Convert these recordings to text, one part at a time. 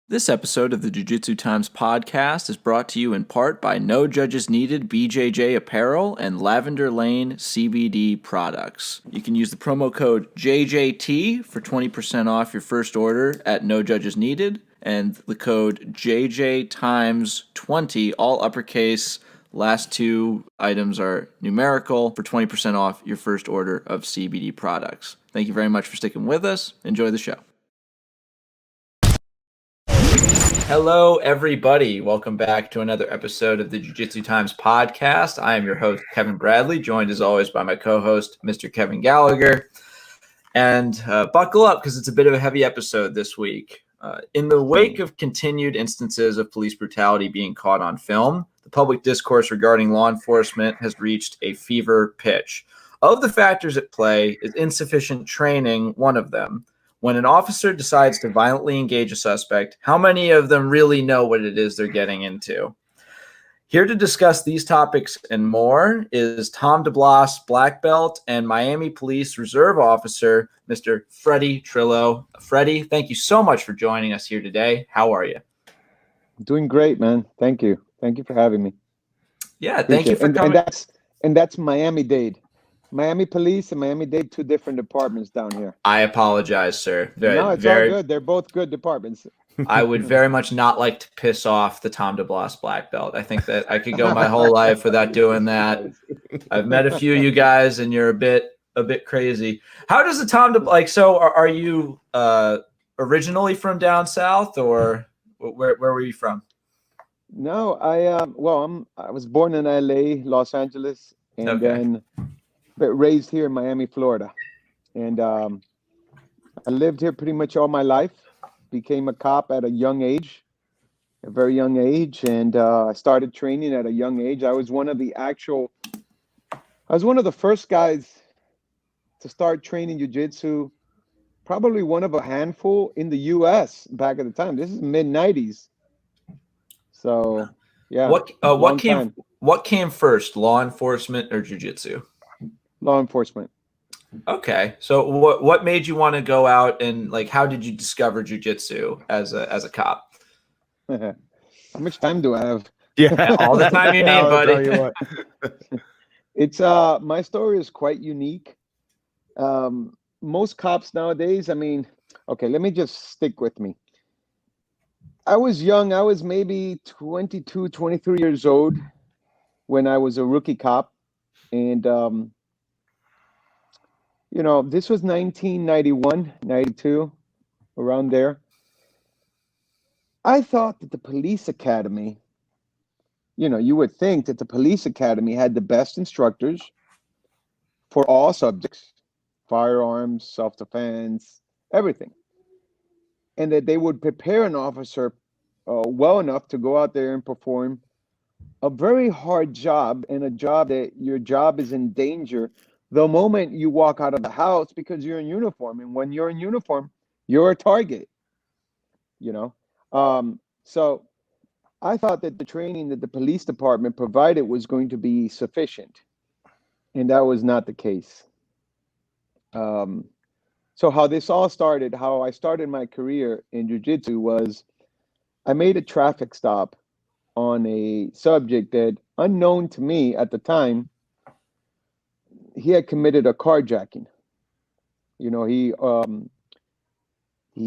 This episode of the Jiu-Jitsu Times podcast is brought to you in part by No Judges Needed BJJ Apparel and Lavender Lane CBD products. You can use the promo code JJT for 20% off your first order at No Judges Needed, and the code JJ Times 20, all uppercase. Last two items are numerical for 20% off your first order of CBD products. Thank you very much for sticking with us. Enjoy the show. Hello, everybody. Welcome back to another episode of the Jiu-Jitsu Times podcast. I am your host, Kevin Bradley, joined as always by my co-host, Mr. Kevin Gallagher. And buckle up because it's a bit of a heavy episode this week. In the wake of continued instances of police brutality being caught on film, the public discourse regarding law enforcement has reached a fever pitch. Of the factors at play, is insufficient training one of them? When an officer decides to violently engage a suspect, how many of them really know what it is they're getting into? Here to discuss these topics and more is Tom DeBlas, black belt, and Miami Police Reserve Officer, Mr. Freddy Trillo. Freddy, thank you so much for joining us here today. How are you? Doing great, man. Thank you. Thank you for having me. Yeah, thank you for coming. And that's Miami-Dade. Miami Police and Miami-Dade, two different departments down here. I apologize, sir. No, it's all good. They're both good departments. I would very much not like to piss off the Tom DeBlas black belt. I think that I could go my whole life without doing that. I've met a few of you guys, and you're a bit crazy. How does the Tom DeBlas, so are you originally from down south, or where were you from? No, I was born in LA, Los Angeles, and then raised here in Miami, Florida. And I lived here pretty much all my life. Became a cop at a very young age, and I started training at a young age. I was one of the first guys to start training jiu-jitsu, probably one of a handful in the U.S. back at the time. This is mid-'90s. So, yeah. What came first, law enforcement or jiu-jitsu? Law enforcement. Okay, so what made you want to go out and how did you discover jiu-jitsu as a cop? How much time do I have? Yeah, all the time you need, buddy. It's my story is quite unique. Most cops nowadays, let me just stick with me. I was young. I was maybe 22, 23 years old when I was a rookie cop, and this was 1991, 92, around there. I thought that the police academy, you would think that the police academy had the best instructors for all subjects, firearms, self-defense, everything. And that they would prepare an officer well enough to go out there and perform a very hard job, and a job that your job is in danger the moment you walk out of the house because you're in uniform. And when you're in uniform, you're a target, So I thought that the training that the police department provided was going to be sufficient. And that was not the case. So how this all started, how I started my career in jiu-jitsu was I made a traffic stop on a subject that, unknown to me at the time, he had committed a carjacking. He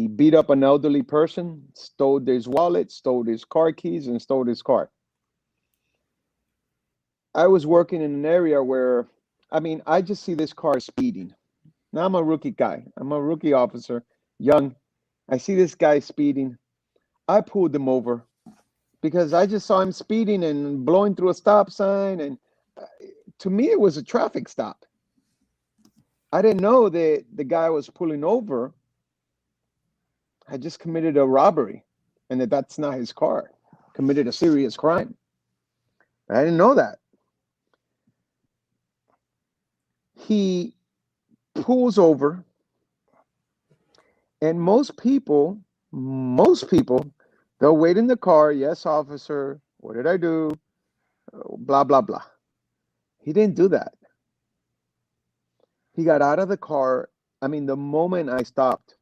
beat up an elderly person, stole his wallet, stole his car keys, and stole his car. I was working in an area where, I just see this car speeding. Now I'm a rookie guy. I'm a rookie officer, young. I see this guy speeding. I pulled him over because I just saw him speeding and blowing through a stop sign, and to me, it was a traffic stop. I didn't know that the guy I was pulling over had just committed a robbery, and that's not his car, committed a serious crime. I didn't know that. He pulls over, and most people, they'll wait in the car. Yes, officer, what did I do? Blah, blah, blah. He didn't do that. He got out of the car. The moment I stopped,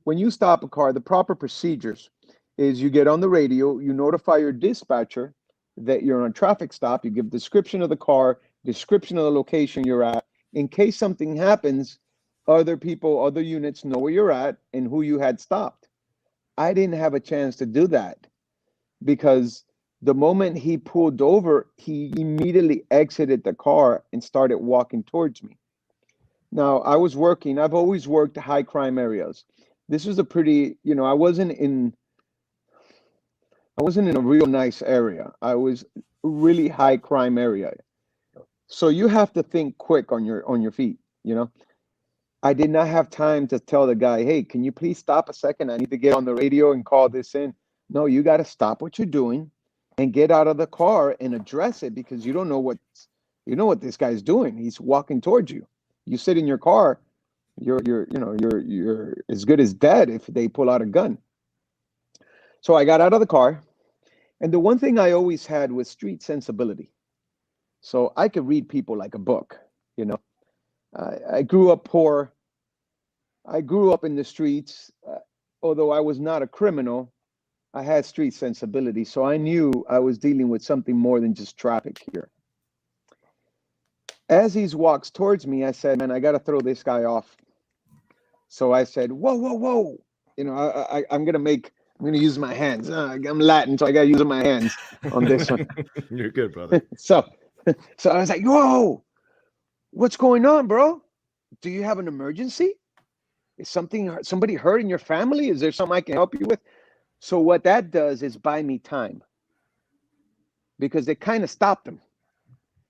when you stop a car, the proper procedures is you get on the radio, you notify your dispatcher that you're on a traffic stop, you give description of the car, description of the location you're at. In case something happens, other people, other units know where you're at and who you had stopped. I didn't have a chance to do that because the moment he pulled over, he immediately exited the car and started walking towards me. Now, I've always worked high crime areas. This was a pretty, I wasn't in a real nice area. I was a really high crime area. So you have to think quick on your feet, I did not have time to tell the guy, hey, can you please stop a second? I need to get on the radio and call this in. No, you got to stop what you're doing and get out of the car and address it because you don't know what this guy's doing. He's walking towards you. You sit in your car, you're as good as dead if they pull out a gun. So I got out of the car, and the one thing I always had was street sensibility. So I could read people like a book, I grew up poor. I grew up in the streets. Although I was not a criminal, I had street sensibility. So I knew I was dealing with something more than just traffic here. As he walks towards me, I said, man, I got to throw this guy off. So I said, whoa, whoa, whoa. I'm going to use my hands. I'm Latin, so I got to use my hands on this one. You're good, brother. So I was like, whoa. What's going on, bro? Do you have an emergency? Is somebody hurt in your family? Is there something I can help you with? So what that does is buy me time because it kind of stopped him.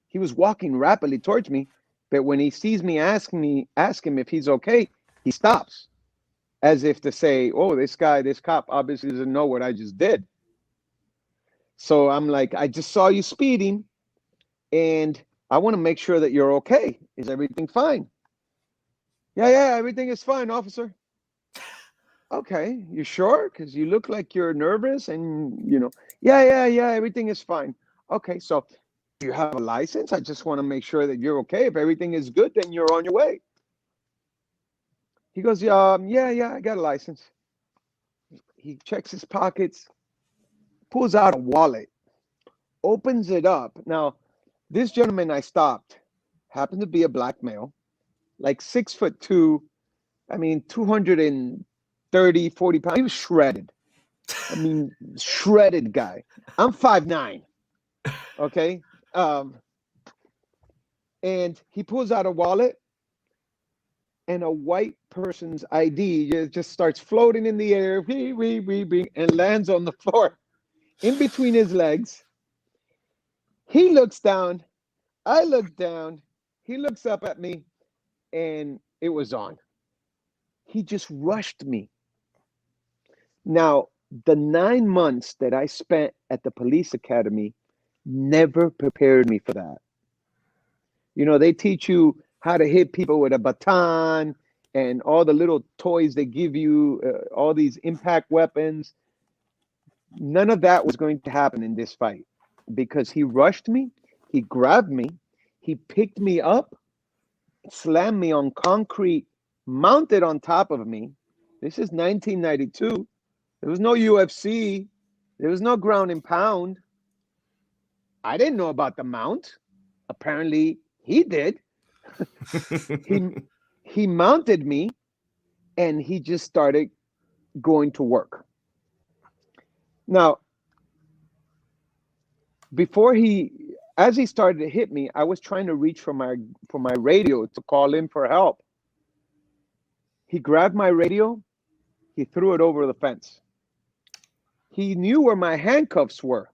He was walking rapidly towards me, but when he sees me ask him if he's okay, he stops as if to say, oh, this cop obviously doesn't know what I just did. So I'm like, I just saw you speeding and I want to make sure that you're okay. Is everything fine? Yeah, everything is fine, officer. Okay, you sure? Because you look like you're nervous and, yeah, everything is fine. Okay, so do you have a license? I just want to make sure that you're okay. If everything is good, then you're on your way. He goes, yeah, I got a license. He checks his pockets, pulls out a wallet, opens it up. Now, this gentleman I stopped happened to be a black male, like 6'2", 230, 40 pounds. He was shredded. Shredded guy. I'm 5'9". Okay. And he pulls out a wallet and a white person's ID just starts floating in the air, and lands on the floor in between his legs. He looks down, I look down, he looks up at me, and it was on. He just rushed me. Now, the 9 months that I spent at the police academy never prepared me for that. They teach you how to hit people with a baton and all the little toys they give you, all these impact weapons. None of that was going to happen in this fight because he rushed me, he grabbed me, he picked me up, slammed me on concrete, mounted on top of me. This is 1992. There was no UFC. There was no ground and pound. I didn't know about the mount. Apparently, he did. He mounted me, and he just started going to work. Now, as he started to hit me, I was trying to reach for my radio to call in for help. He grabbed my radio, he threw it over the fence. He knew where my handcuffs were,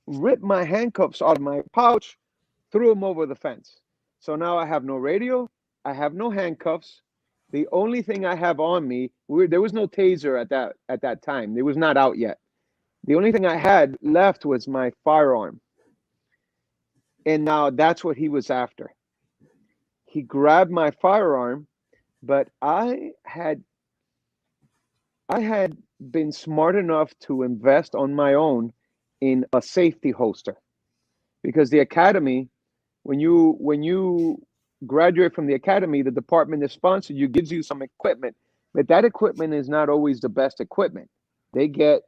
ripped my handcuffs out of my pouch, threw them over the fence. So now I have no radio, I have no handcuffs. The only thing I have on me, there was no taser at that time. It was not out yet. The only thing I had left was my firearm. And now that's what he was after. He grabbed my firearm, but I had been smart enough to invest on my own in a safety holster. Because the academy, when you graduate from the academy, the department that sponsored you gives you some equipment But that equipment is not always the best equipment. They get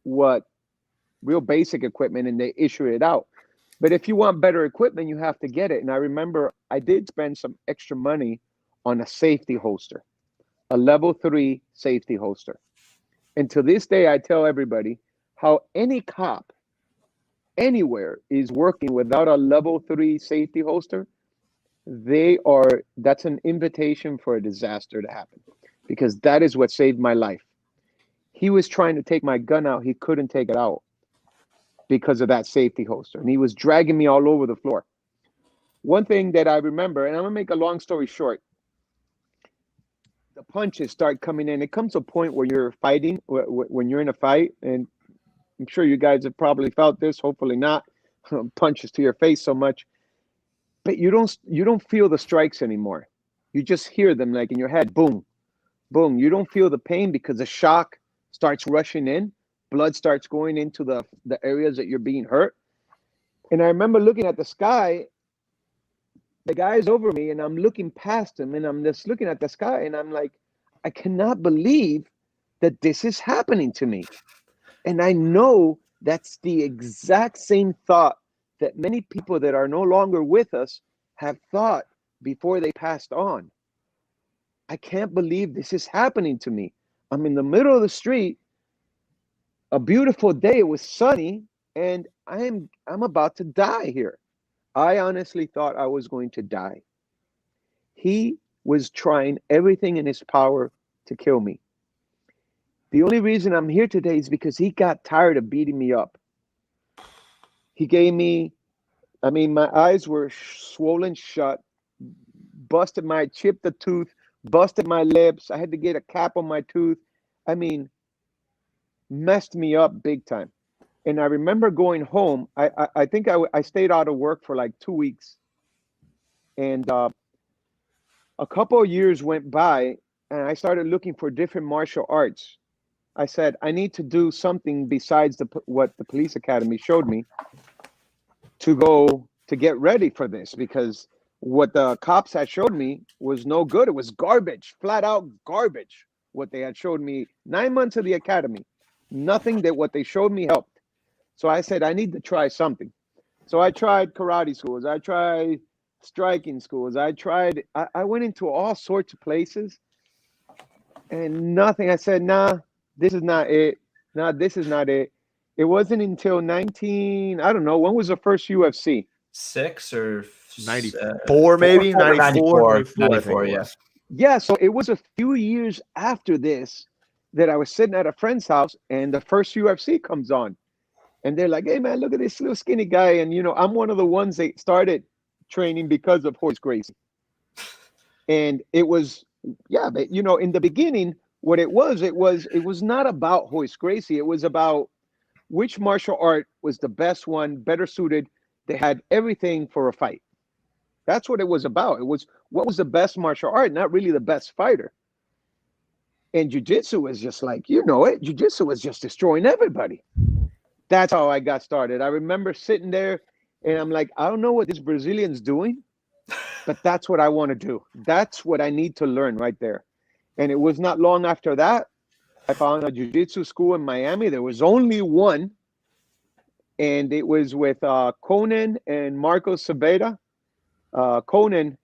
what real basic equipment and they issue it out. But if you want better equipment, you have to get it. And I remember I did spend some extra money on a safety holster, a level 3 safety holster. And to this day, I tell everybody how any cop anywhere is working without a level 3 safety holster, that's an invitation for a disaster to happen, because that is what saved my life. He was trying to take my gun out. He couldn't take it out because of that safety holster. And he was dragging me all over the floor. One thing that I remember, and I'm going to make a long story short, the punches start coming in. It comes to a point where you're fighting, when you're in a fight, and I'm sure you guys have probably felt this, hopefully not, punches to your face so much, but you don't feel the strikes anymore. You just hear them like in your head, boom, boom. You don't feel the pain because the shock starts rushing in. Blood starts going into the areas that you're being hurt. And I remember looking at the sky, the guy's over me, and I'm looking past him, and I'm just looking at the sky, and I'm like, I cannot believe that this is happening to me. And I know that's the exact same thought that many people that are no longer with us have thought before they passed on. I can't believe this is happening to me. I'm in the middle of the street, a beautiful day, it was sunny, and I'm about to die here. I honestly thought I was going to die. He was trying everything in his power to kill me. The only reason I'm here today is because he got tired of beating me up. He gave me, my eyes were swollen shut, chipped a tooth, busted my lips. I had to get a cap on my tooth. Messed me up big time. And I remember going home. I think I stayed out of work for like 2 weeks. And a couple of years went by, and I started looking for different martial arts. I said, I need to do something besides what the police academy showed me to get ready for this, because what the cops had showed me was no good. It was garbage, flat out garbage. What they had showed me 9 months of the academy, nothing that what they showed me helped. So I said, I need to try something. So I tried karate schools. I tried striking schools. I went into all sorts of places and nothing. I said, nah, this is not it. Nah, this is not it. It wasn't until I don't know, when was the first UFC? 6 or 94, maybe 94, 94, yeah. Yeah, so it was a few years after this that I was sitting at a friend's house and the first UFC comes on. And they're like, hey, man, look at this little skinny guy. And, I'm one of the ones that started training because of Horace Gracie. And it was, yeah, but, in the beginning, what it was not about Horace Gracie. It was about which martial art was the best one, better suited. They had everything for a fight. That's what it was about. It was what was the best martial art, not really the best fighter. And jiu-jitsu was just like, jiu-jitsu was just destroying everybody. That's how I got started. I remember sitting there and I'm like, I don't know what this Brazilian's doing, but that's what I want to do. That's what I need to learn right there. And it was not long after that, I found a jiu-jitsu school in Miami. There was only one, and it was with Conan and Marcos Silveira. Conan,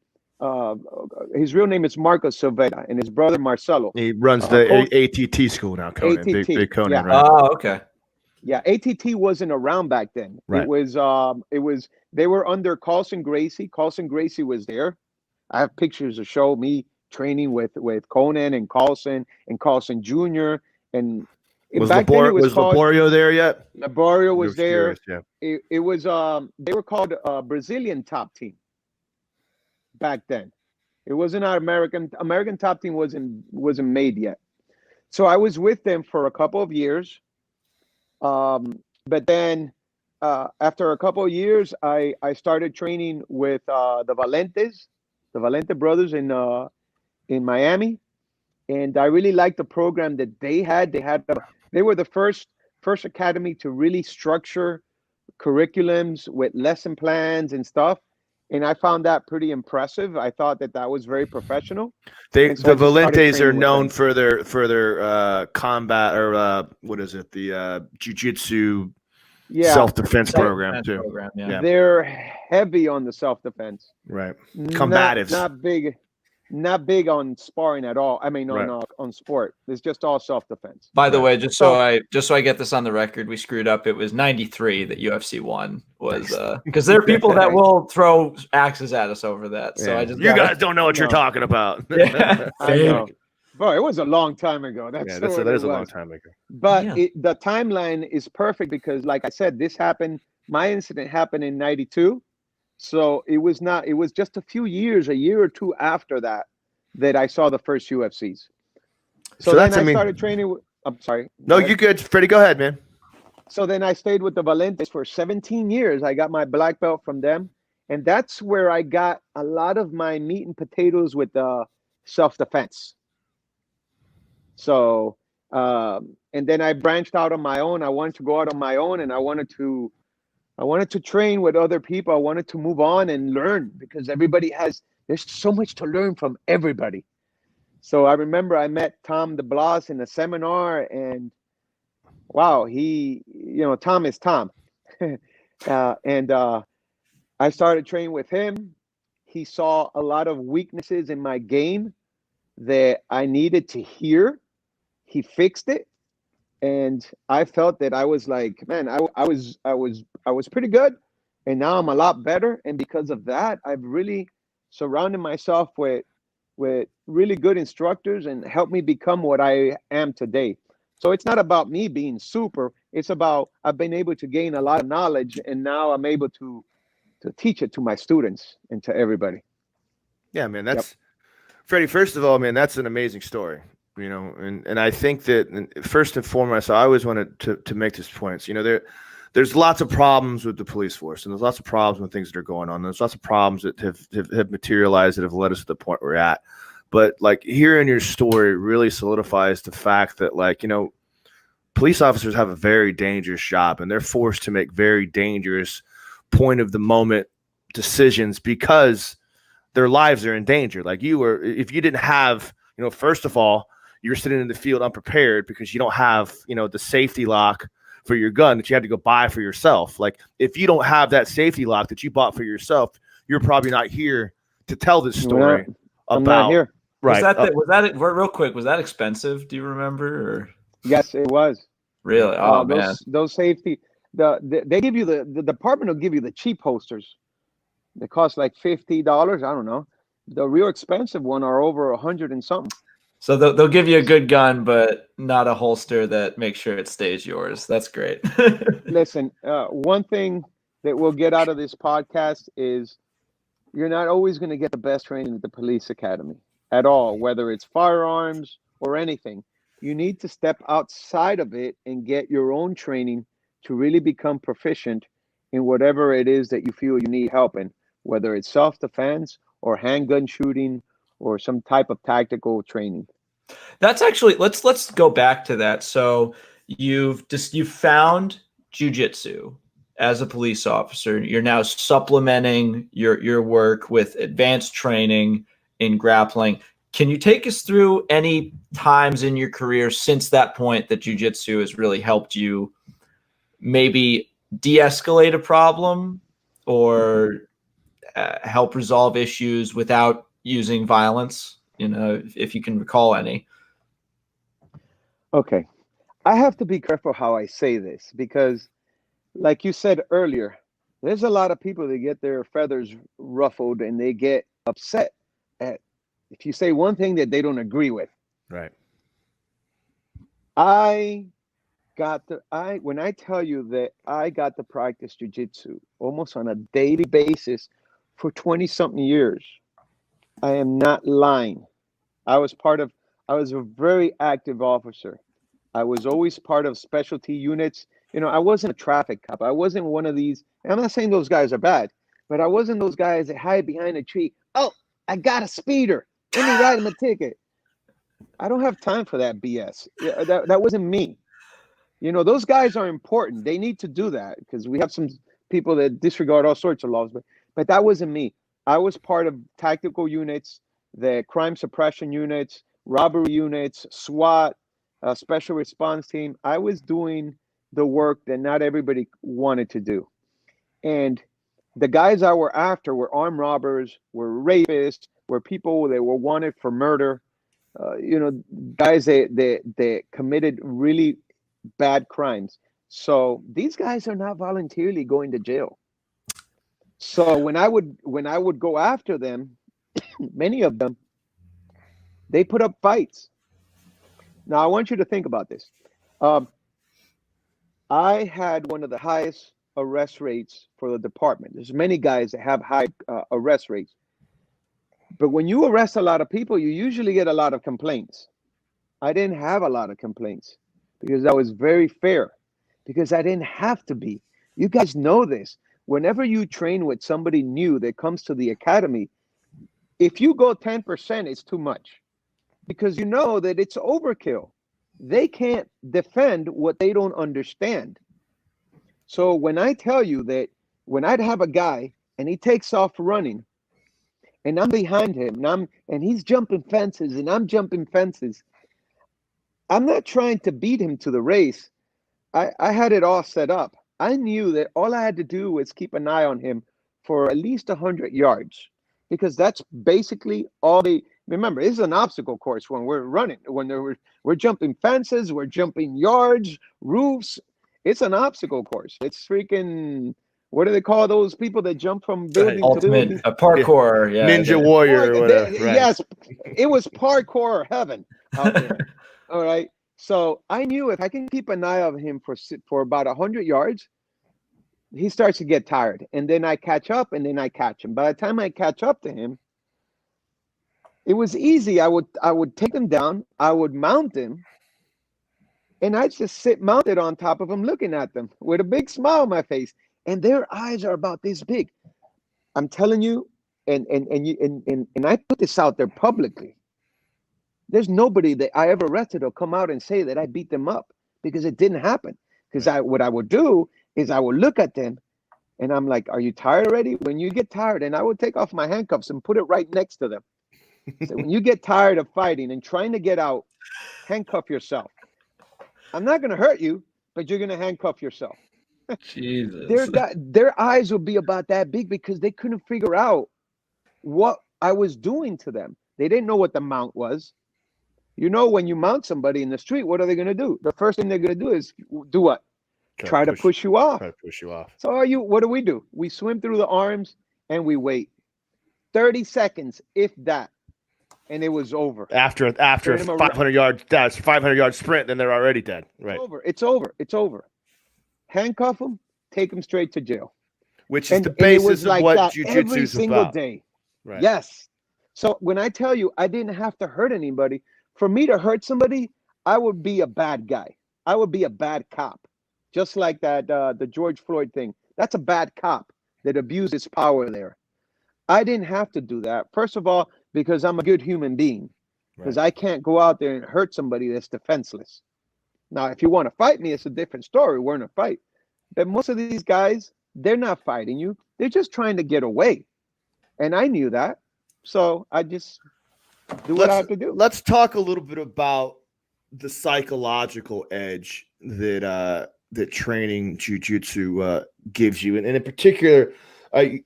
his real name is Marcos Silveira, and his brother Marcelo. He runs the ATT school now, Conan. ATT, Big Conan, yeah. right? Oh, okay. Yeah, ATT wasn't around back then. Right. It was they were under Carlson Gracie. Carlson Gracie was there. I have pictures to show me training with Conan and Carlson Jr. And Was back then it was called, Laborio there yet? Laborio was there. Curious, yeah. It was they were called Brazilian Top Team back then. It wasn't our American Top Team wasn't made yet. So I was with them for a couple of years. But then after a couple of years, I started training with the Valente brothers in Miami, and I really liked the program that they had. They were the first academy to really structure curriculums with lesson plans and stuff. And I found that pretty impressive. I thought that was very professional. The I just started Valentes are training with known them. for their combat, or what is it? The Jiu-Jitsu Yeah, self-defense program too. Yeah. they're heavy on the self-defense. Right. Combatives. Not big on sparring at all. I mean, Right. on sport. It's just all self-defense. By the way, just so I get this on the record, we screwed up. It was 93 that UFC won, was because there are people that will throw axes at us over that. So I just you guys don't know what you're talking about. Yeah. I know. Boy, it was a long time ago. That is a long time ago. But the timeline is perfect because, like I said, my incident happened in 92. So it was just a year or two after that I saw the first UFCs. So then I started training. I'm sorry. No, you good. Freddie, go ahead, man. So then I stayed with the Valentes for 17 years. I got my black belt from them. And that's where I got a lot of my meat and potatoes with self-defense. So, and then I branched out on my own. I wanted to go out on my own, and I wanted to train with other people. I wanted to move on and learn because there's so much to learn from everybody. So I remember I met Tom DeBlas in a seminar, and wow, Tom is Tom. And I started training with him. He saw a lot of weaknesses in my game that I needed to hear. He fixed it. And I felt that I was like, man, I was pretty good, and now I'm a lot better. And because of that, I've really surrounded myself with really good instructors and helped me become what I am today. So it's not about me being super. It's about I've been able to gain a lot of knowledge, and now I'm able to teach it to my students and to everybody. Yeah, man, that's Freddie. First of all, man, that's an amazing story. And I think that first and foremost, I always wanted to make this point. There's lots of problems with the police force, and there's lots of problems with things that are going on. There's lots of problems that have materialized that have led us to the point we're at. But like hearing your story really solidifies the fact that police officers have a very dangerous job, and they're forced to make very dangerous point of the moment decisions because their lives are in danger. Like if you didn't have, first of all, you're sitting in the field unprepared because you don't have, the safety lock for your gun that you had to go buy for yourself. Like if you don't have that safety lock that you bought for yourself, you're probably not here to tell this story. I'm not here. Right. Was that real quick? Was that expensive? Do you remember? Or? Yes, it was. Really? Oh man. Those safety. They give you the department will give you the cheap holsters. They cost like $50. I don't know. The real expensive one are over 100 and something. So they'll give you a good gun, but not a holster that makes sure it stays yours. That's great. Listen, one thing that we'll get out of this podcast is you're not always going to get the best training at the police academy at all, whether it's firearms or anything. You need to step outside of it and get your own training to really become proficient in whatever it is that you feel you need help in, whether it's self-defense or handgun shooting or some type of tactical training. That's actually let's go back to that. So you found jiu-jitsu as a police officer. You're now supplementing your work with advanced training in grappling. Can you take us through any times in your career since that point that jiu-jitsu has really helped you maybe de-escalate a problem or help resolve issues without using violence? If you can recall any. Okay. I have to be careful how I say this because, like you said earlier, there's a lot of people that get their feathers ruffled and they get upset at if you say one thing that they don't agree with. Right. When I tell you that I got to practice jiu-jitsu almost on a daily basis for 20 something years, I am not lying. I was a very active officer. I was always part of specialty units. I wasn't a traffic cop. I wasn't one of these. And I'm not saying those guys are bad, but I wasn't those guys that hide behind a tree. Oh, I got a speeder. Let me write him a ticket. I don't have time for that BS. That wasn't me. Those guys are important. They need to do that because we have some people that disregard all sorts of laws. But that wasn't me. I was part of tactical units, the crime suppression units, robbery units, SWAT, special response team. I was doing the work that not everybody wanted to do. And the guys I were after were armed robbers, were rapists, were people that were wanted for murder. Guys that committed really bad crimes. So these guys are not voluntarily going to jail. So when I would go after them, many of them, they put up fights. Now I want you to think about this. I had one of the highest arrest rates for the department. There's many guys that have high arrest rates. But when you arrest a lot of people, you usually get a lot of complaints. I didn't have a lot of complaints because I was very fair, because I didn't have to be. You guys know this. Whenever you train with somebody new that comes to the academy, if you go 10%, it's too much, because you know that it's overkill. They can't defend what they don't understand. So when I tell you that when I'd have a guy and he takes off running and I'm behind him and he's jumping fences and I'm jumping fences, I'm not trying to beat him to the race. I had it all set up. I knew that all I had to do was keep an eye on him for at least 100 yards, because that's basically all they remember. This is an obstacle course when we're running, when we're jumping fences, we're jumping yards, roofs. It's an obstacle course. It's freaking, what do they call those people that jump from building to building? A parkour, Ninja warrior or whatever. Right. Yes, it was parkour heaven out there. All right. So I knew if I can keep an eye on him for about 100 yards, he starts to get tired. And then I catch up and then I catch him. By the time I catch up to him, it was easy. I would take him down. I would mount him. And I'd just sit mounted on top of him, looking at them with a big smile on my face. And their eyes are about this big. I'm telling you, and I put this out there publicly. There's nobody that I ever arrested will come out and say that I beat them up, because it didn't happen. Because what I would do is I would look at them and I'm like, are you tired already? When you get tired, and I would take off my handcuffs and put it right next to them. So when you get tired of fighting and trying to get out, handcuff yourself. I'm not going to hurt you, but you're going to handcuff yourself. Jesus. Their eyes would be about that big because they couldn't figure out what I was doing to them. They didn't know what the mount was. You know, when you mount somebody in the street, what are they going to do? The first thing they're going to do is do what? Try to push you off. Try to push you off. So what do? We swim through the arms and we wait 30 seconds, if that, and it was over. After a 500 yard sprint, then they're already dead. Right. It's over. Handcuff them, take them straight to jail. Which is the basis of what Jiu-Jitsu is about. Every single day. Right. Yes. So when I tell you I didn't have to hurt anybody, for me to hurt somebody, I would be a bad guy. I would be a bad cop. Just like that, the George Floyd thing. That's a bad cop that abuses power there. I didn't have to do that. First of all, because I'm a good human being. Because I can't go out there and hurt somebody that's defenseless. Now, if you want to fight me, it's a different story. We're in a fight. But most of these guys, they're not fighting you. They're just trying to get away. And I knew that. So I just do what I have to do. Let's talk a little bit about the psychological edge that training jiu-jitsu gives you. And in particular,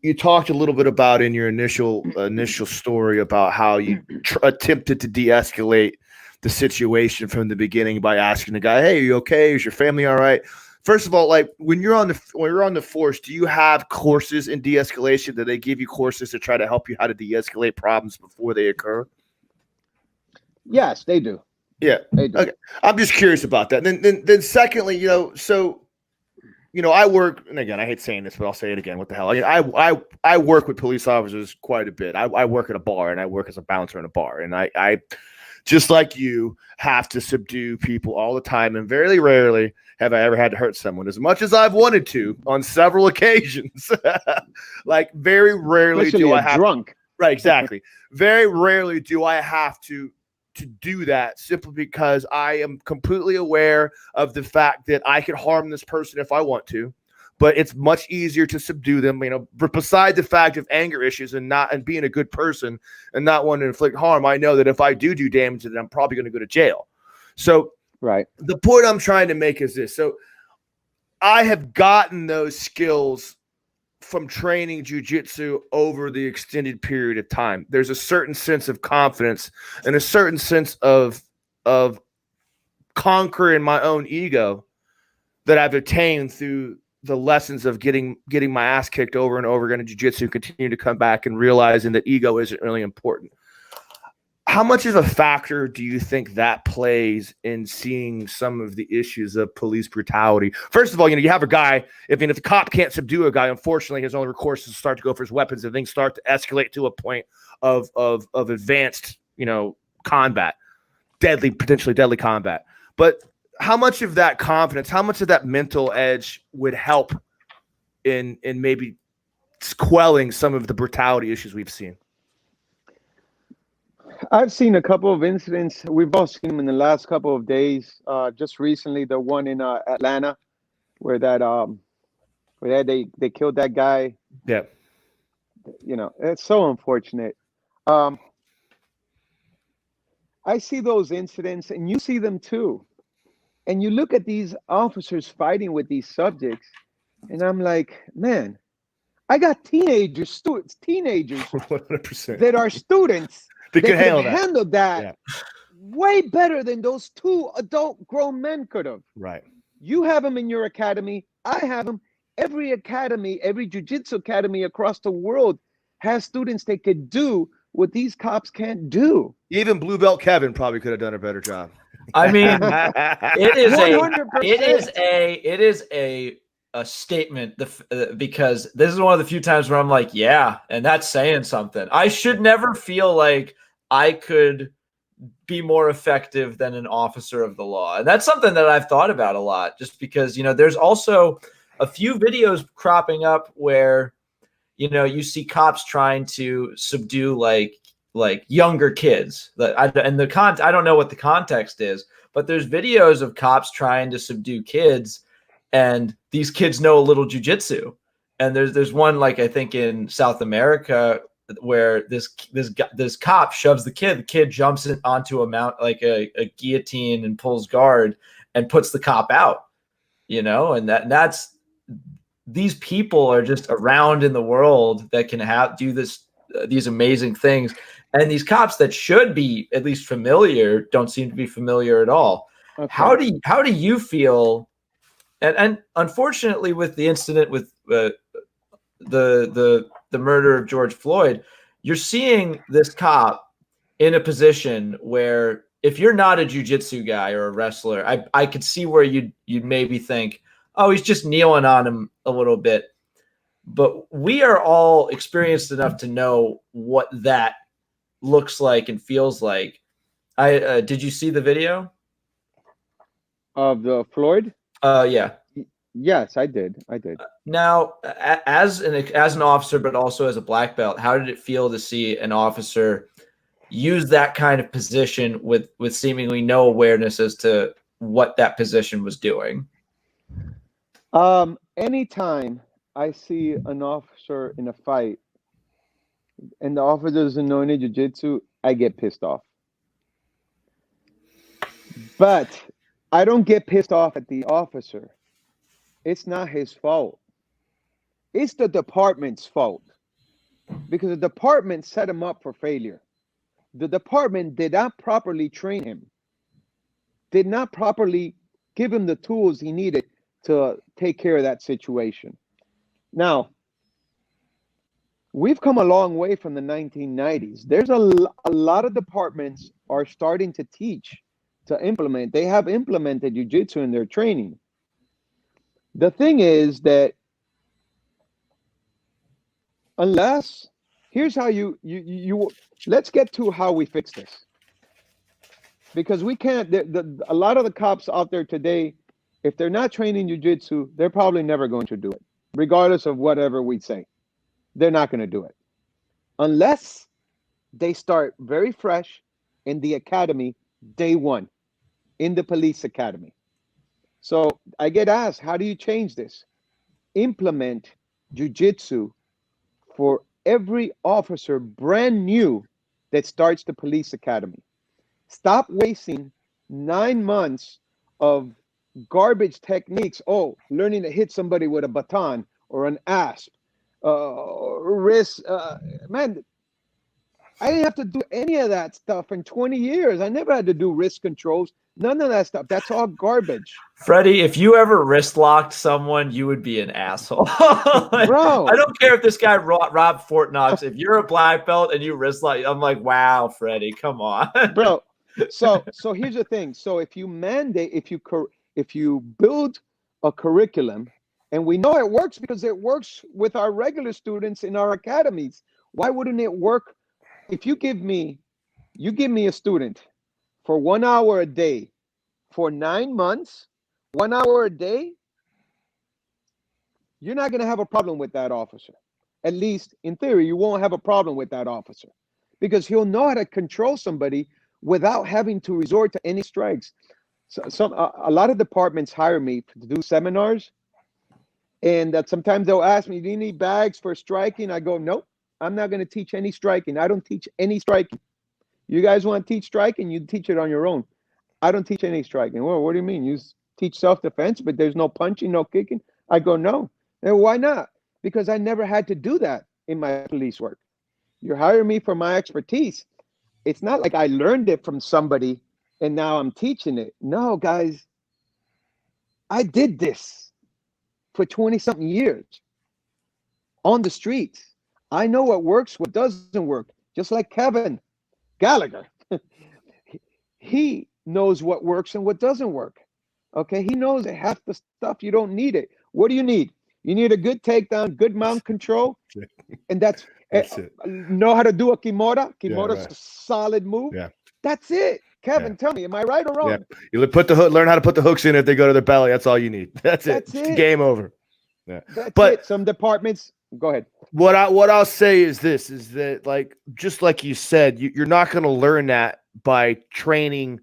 you talked a little bit about in your initial story about how you attempted to de-escalate the situation from the beginning by asking the guy, "Hey, are you okay? Is your family all right?" First of all, like when you're on the force, do you have courses in de-escalation? Do they give you courses to try to help you how to de-escalate problems before they occur? Yes, they do. Yeah. They do. Okay. I'm just curious about that. Then secondly, I work, and again, I hate saying this, but I'll say it again. What the hell? I work with police officers quite a bit. I work at a bar, and I work as a bouncer in a bar, and I just like you have to subdue people all the time, and very rarely have I ever had to hurt someone as much as I've wanted to on several occasions. Like very rarely especially do I have drunk. Right, exactly. Very rarely do I have to do that, simply because I am completely aware of the fact that I could harm this person if I want to, but it's much easier to subdue them. Beside the fact of anger issues and being a good person and not wanting to inflict harm, I know that if I do damage to them, I'm probably going to go to jail. So Right. the point I'm trying to make is this. So I have gotten those skills from training jiu-jitsu over the extended period of time. There's a certain sense of confidence and a certain sense of conquering my own ego that I've attained through the lessons of getting my ass kicked over and over again in jiu-jitsu, continue to come back and realizing that ego isn't really important. How much of a factor do you think that plays in seeing some of the issues of police brutality? First of all, you have a guy, if the cop can't subdue a guy, unfortunately, his only recourse is to start to go for his weapons, and things start to escalate to a point of advanced, combat, potentially deadly combat. But how much of that confidence, how much of that mental edge would help in maybe quelling some of the brutality issues we've seen? I've seen a couple of incidents. We've all seen them in the last couple of days. Just recently, the one in Atlanta, where they killed that guy. Yeah, it's so unfortunate. I see those incidents, and you see them too. And you look at these officers fighting with these subjects, and I'm like, man, I got teenagers 100% that are students. They could handle that way better than those two adult grown men could have. Right. You have them in your academy. I have them. Every academy, every jiu-jitsu academy across the world has students that could do what these cops can't do. Even Blue Belt Kevin probably could have done a better job. I mean, it is 100%. a statement because this is one of the few times where I'm like, yeah, and that's saying something. I should never feel like I could be more effective than an officer of the law. And that's something that I've thought about a lot, just because, there's also a few videos cropping up where, you see cops trying to subdue like younger kids. I don't know what the context is, but there's videos of cops trying to subdue kids, and these kids know a little jiu-jitsu. And there's one, like, I think in South America, where this cop shoves the kid jumps onto a mount, like a guillotine, and pulls guard and puts the cop out, and that's these people are just around in the world that can do these amazing things. And these cops that should be at least familiar don't seem to be familiar at all. Okay. How do you feel? And unfortunately, with the incident with the murder of George Floyd, you're seeing this cop in a position where, if you're not a jiu-jitsu guy or a wrestler, I could see where you'd maybe think, oh, he's just kneeling on him a little bit. But we are all experienced enough to know what that looks like and feels like. Did you see the video of the Floyd? Yeah. Yes, I did. Now, as an officer, but also as a black belt, how did it feel to see an officer use that kind of position with seemingly no awareness as to what that position was doing? Anytime I see an officer in a fight and the officer doesn't know any jiu-jitsu, I get pissed off. But I don't get pissed off at the officer. It's not his fault. It's the department's fault, because the department set him up for failure. The department did not properly train him, did not properly give him the tools he needed to take care of that situation. Now, we've come a long way from the 1990s. There's a lot of departments are starting to teach, to implement. They have implemented jiu-jitsu in their training. The thing is that here's how let's get to how we fix this. Because we can't, a lot of the cops out there today, if they're not training jiu-jitsu, they're probably never going to do it, regardless of whatever we say. They're not going to do it unless they start very fresh in the academy day one, in the police academy. So I get asked, how do you change this? implement jiu-jitsu for every officer brand new that starts the police academy. Stop wasting 9 months of garbage techniques. Oh, learning to hit somebody with a baton or an asp, wrist. Man, I didn't have to do any of that stuff in 20 years. I never had to do wrist controls. None of that stuff. That's all garbage. Freddie, if you ever wrist locked someone, you would be an asshole. Bro. I don't care if this guy robbed Fort Knox. If you're a black belt and you wrist lock, I'm like, wow, Freddie, come on. Bro. So here's the thing. So if you mandate, if you build a curriculum, and we know it works because it works with our regular students in our academies, why wouldn't it work? If you give me a student for 1 hour a day for 9 months, 1 hour a day, you're not going to have a problem with that officer. At least in theory, you won't have a problem with that officer because he'll know how to control somebody without having to resort to any strikes. So a lot of departments hire me to do seminars, and sometimes they'll ask me, do you need bags for striking? I go, nope, I'm not going to teach any striking. I don't teach any striking. You guys want to teach striking? You teach it on your own. I don't teach any striking. Well, what do you mean? You teach self-defense, but there's no punching, no kicking? I go, no. And why not? Because I never had to do that in my police work. You're hiring me for my expertise. It's not like I learned it from somebody and now I'm teaching it. No, guys, I did this for 20-something years on the streets. I know what works, what doesn't work. Just like Kevin Gallagher. He knows what works and what doesn't work. Okay, he knows that half the stuff you don't need it. What do you need? You need a good takedown, good mount control, and that's it. Know how to do a kimura. Kimura's a solid move. Yeah, that's it. Kevin, tell me, am I right or wrong? Yeah. You learn how to put the hooks in if they go to their belly. That's all you need. That's it. Game over. Yeah, that's it. Some departments. Go ahead. What I'll say is this: is that like just like you said, you're not going to learn that by training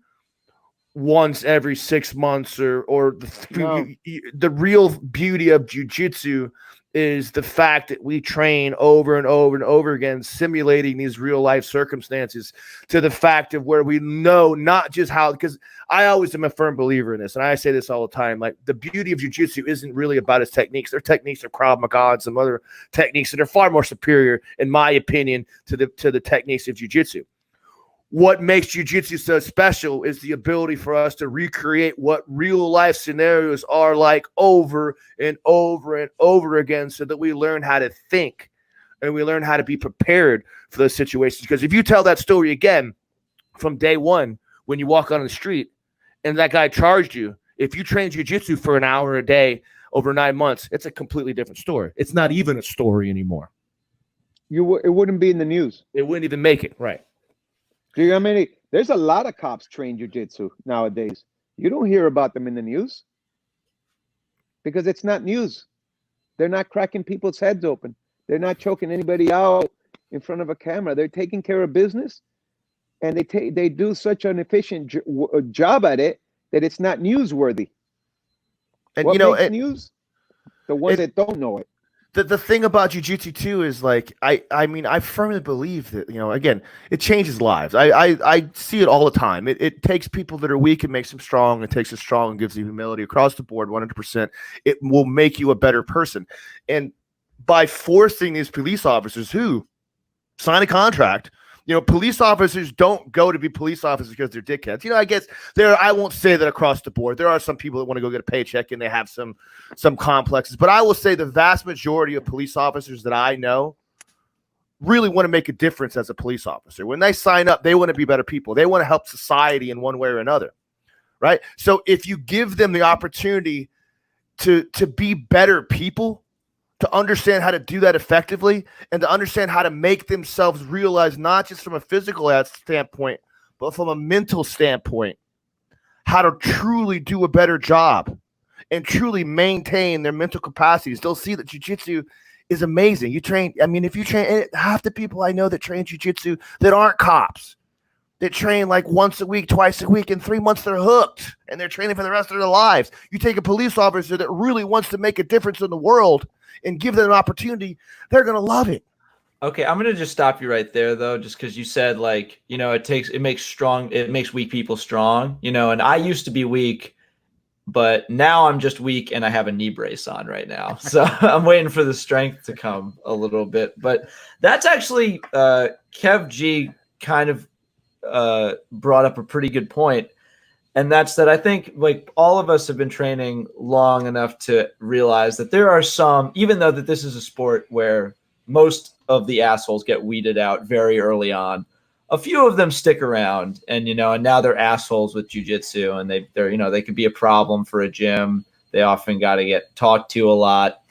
once every 6 months or the real beauty of jiu-jitsu is the fact that we train over and over and over again, simulating these real life circumstances to the fact of where we know not just how, because I always am a firm believer in this. And I say this all the time, like the beauty of jiu-jitsu isn't really about its techniques. Their techniques are Krav Maga and some other techniques that are far more superior, in my opinion, to the techniques of jiu-jitsu. What makes jiu-jitsu so special is the ability for us to recreate what real life scenarios are like over and over and over again so that we learn how to think and we learn how to be prepared for those situations. Because if you tell that story again from day one when you walk on the street and that guy charged you, if you train jiu-jitsu for an hour a day over 9 months, it's a completely different story. It's not even a story anymore. It wouldn't be in the news. It wouldn't even make it, right? Do you know how many? There's a lot of cops train jiu-jitsu nowadays. You don't hear about them in the news because it's not news. They're not cracking people's heads open. They're not choking anybody out in front of a camera. They're taking care of business, and they do such an efficient job at it that it's not newsworthy. And what makes news? The ones that don't know it. The thing about jiu-jitsu too is like I mean I firmly believe that, you know, again, it changes lives. I see it all the time. It takes people that are weak and makes them strong. It takes us strong and gives you humility across the board 100%. It will make you a better person. And by forcing these police officers who sign a contract, you know, police officers don't go to be police officers because they're dickheads. You know, I guess I won't say that across the board. There are some people that want to go get a paycheck and they have some complexes. But I will say the vast majority of police officers that I know really want to make a difference as a police officer. When they sign up, they want to be better people. They want to help society in one way or another, right? So if you give them the opportunity to be better people, to understand how to do that effectively and to understand how to make themselves realize, not just from a physical standpoint, but from a mental standpoint, how to truly do a better job and truly maintain their mental capacities. They'll see that jiu-jitsu is amazing. If you train, half the people I know that train jiu-jitsu that aren't cops, that train like once a week, twice a week. In 3 months, they're hooked and they're training for the rest of their lives. You take a police officer that really wants to make a difference in the world and give them an opportunity, they're going to love it. Okay, I'm gonna just stop you right there, though, just because you said, like, you know, it makes weak people strong, you know, and I used to be weak, but now I'm just weak and I have a knee brace on right now, so I'm waiting for the strength to come a little bit. But that's actually Kev G kind of brought up a pretty good point, and that's that I think, like, all of us have been training long enough to realize that there are some, even though that this is a sport where most of the assholes get weeded out very early on, a few of them stick around, and, you know, and now they're assholes with jiu-jitsu, and they're, you know, they could be a problem for a gym. They often got to get talked to a lot.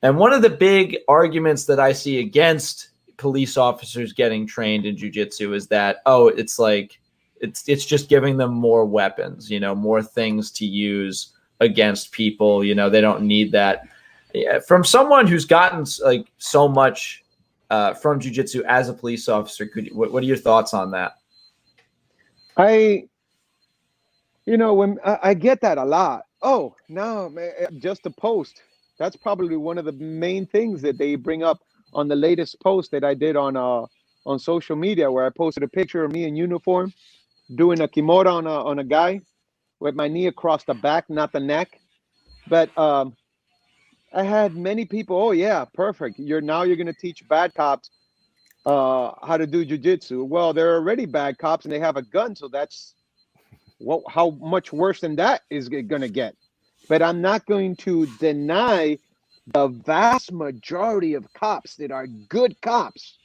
And one of the big arguments that I see against police officers getting trained in jiu-jitsu is that, oh, it's like, it's just giving them more weapons, you know, more things to use against people. You know, they don't need that. Yeah, from someone who's gotten like so much from jiu-jitsu as a police officer, what are your thoughts on that? When I get that a lot. Oh, no, man, just a post. That's probably one of the main things that they bring up on the latest post that I did on social media, where I posted a picture of me in uniform doing a kimura on a guy with my knee across the back, not the neck. But I had many people, oh yeah, perfect. You're going to teach bad cops how to do jiu-jitsu. Well, they're already bad cops and they have a gun, so that's how much worse than that is it going to get. But I'm not going to deny the vast majority of cops that are good cops.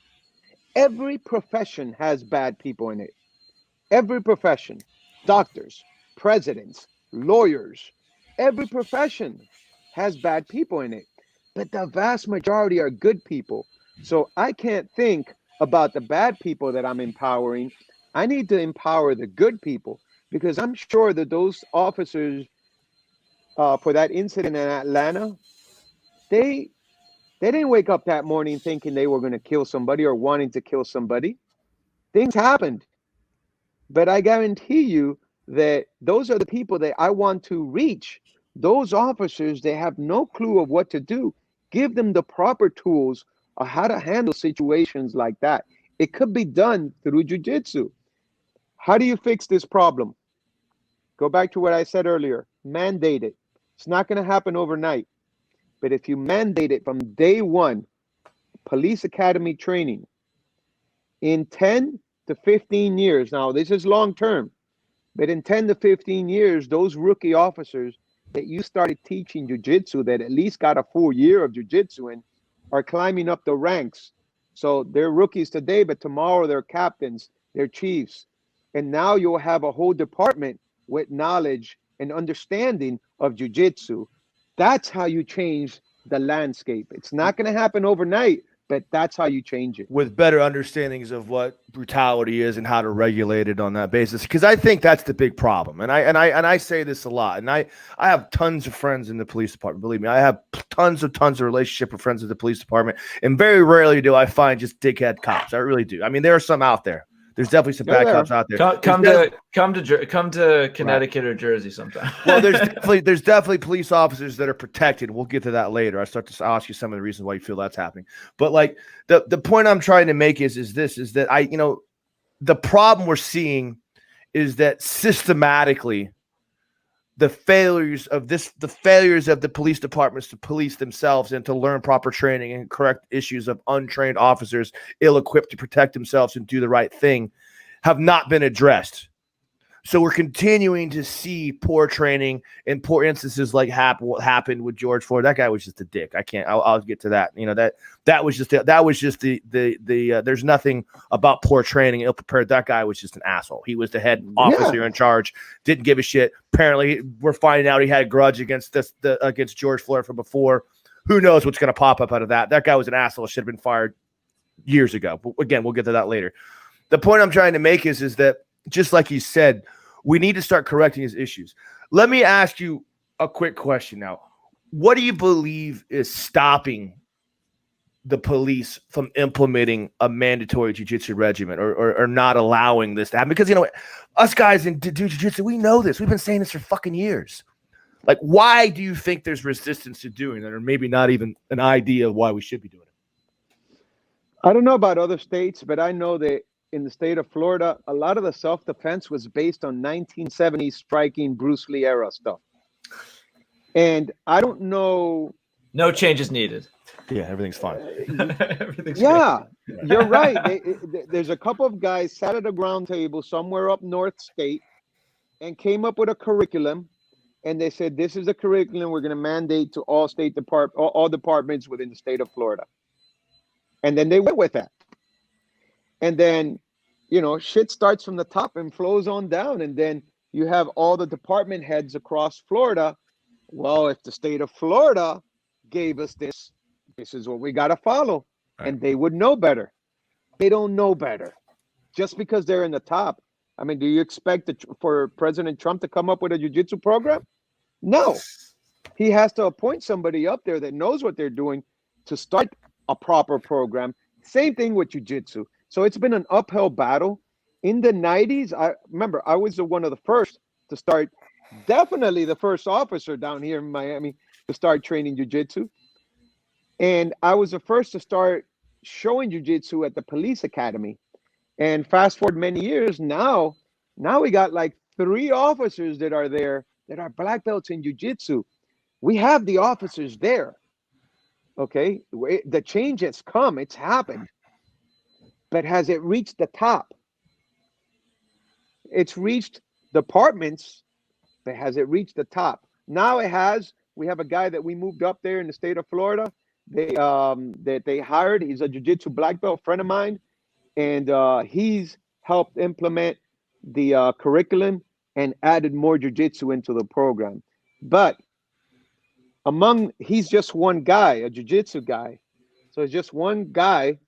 Every profession has bad people in it. Every profession, doctors, presidents, lawyers, every profession has bad people in it, but the vast majority are good people. So I can't think about the bad people that I'm empowering. I need to empower the good people, because I'm sure that those officers for that incident in Atlanta, they didn't wake up that morning thinking they were going to kill somebody or wanting to kill somebody. Things happened. But I guarantee you that those are the people that I want to reach. Those officers, they have no clue of what to do. Give them the proper tools of how to handle situations like that. It could be done through jiu-jitsu. How do you fix this problem? Go back to what I said earlier. Mandate it. It's not going to happen overnight. But if you mandate it from day one, police academy training, in 10 to 15 years, now this is long term, but in 10 to 15 years, those rookie officers that you started teaching jiu-jitsu, that at least got a full year of jiu-jitsu and are climbing up the ranks. So they're rookies today, but tomorrow they're captains, they're chiefs. And now you'll have a whole department with knowledge and understanding of jiu-jitsu. That's how you change the landscape. It's not going to happen overnight, but that's how you change it. With better understandings of what brutality is and how to regulate it on that basis. Because I think that's the big problem. And I say this a lot. And I have tons of friends in the police department. Believe me, I have tons of relationship with friends in the police department. And very rarely do I find just dickhead cops. I really do. I mean, there are some out there. There's definitely some bad cops out there. Come to Connecticut or Jersey sometime. Well, there's definitely police officers that are protected. We'll get to that later. I'll ask you some of the reasons why you feel that's happening. But like the point I'm trying to make is that the problem we're seeing is that systematically the failures of the police departments to police themselves and to learn proper training and correct issues of untrained officers ill-equipped to protect themselves and do the right thing have not been addressed. So we're continuing to see poor training and poor instances like what happened with George Floyd. That guy was just a dick. I'll get to that. That was just the there's nothing about poor training, ill-prepared. That guy was just an asshole. He was the head officer in charge, didn't give a shit. Apparently we're finding out he had a grudge against against George Floyd from before. Who knows what's going to pop up out of that? That guy was an asshole. Should have been fired years ago. But again, we'll get to that later. The point I'm trying to make is that, just like he said, we need to start correcting his issues. Let me ask you a quick question now. What do you believe is stopping the police from implementing a mandatory jiu-jitsu regimen or not allowing this to happen? Because, you know, us guys in jiu-jitsu, we know this. We've been saying this for fucking years. Like, why do you think there's resistance to doing that, or maybe not even an idea of why we should be doing it? I don't know about other states, but I know that in the state of Florida, a lot of the self-defense was based on 1970s striking Bruce Lee era stuff. And I don't know. No changes needed. Yeah, everything's fine. Everything's Yeah, you're right. There's a couple of guys sat at a ground table somewhere up north state and came up with a curriculum. And they said, this is a curriculum we're going to mandate to all all departments within the state of Florida. And then they went with that. And then, you know, shit starts from the top and flows on down. And then you have all the department heads across Florida. Well, if the state of Florida gave us this is what we got to follow. Right. And they would know better. They don't know better. Just because they're in the top. I mean, do you expect for President Trump to come up with a jiu-jitsu program? No. He has to appoint somebody up there that knows what they're doing to start a proper program. Same thing with jiu-jitsu. So it's been an uphill battle. In the 90s, I remember I was one of the first to start, definitely the first officer down here in Miami to start training jiu-jitsu. And I was the first to start showing jiu-jitsu at the police academy. And fast forward many years, now we got like 3 officers that are there that are black belts in jiu-jitsu. We have the officers there. Okay, the change has come, it's happened. But has it reached the top? It's reached departments, but has it reached the top? Now it has. We have a guy that we moved up there in the state of Florida. That they hired. He's a jiu-jitsu black belt friend of mine. And he's helped implement the curriculum and added more jiu-jitsu into the program. But he's just one guy, a jiu-jitsu guy. So it's just one guy.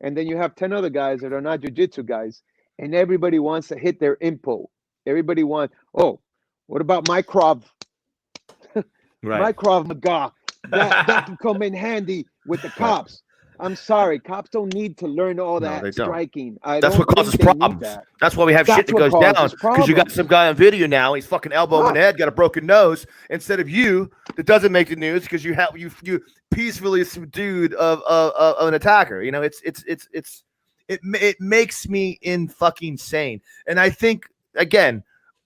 And then you have 10 other guys that are not jiu-jitsu guys. And everybody wants to hit their impo. Everybody wants, what about my Krav? Right. My Krav Maga. That can come in handy with the cops. I'm sorry, cops don't need to learn all that striking. That's what causes problems. That's why we have shit that goes down. Because you got some guy on video now. He's fucking elbow in the head, got a broken nose. Instead of you, that doesn't make the news because you peacefully subdued of an attacker. You know, it makes me in fucking sane. And I think again,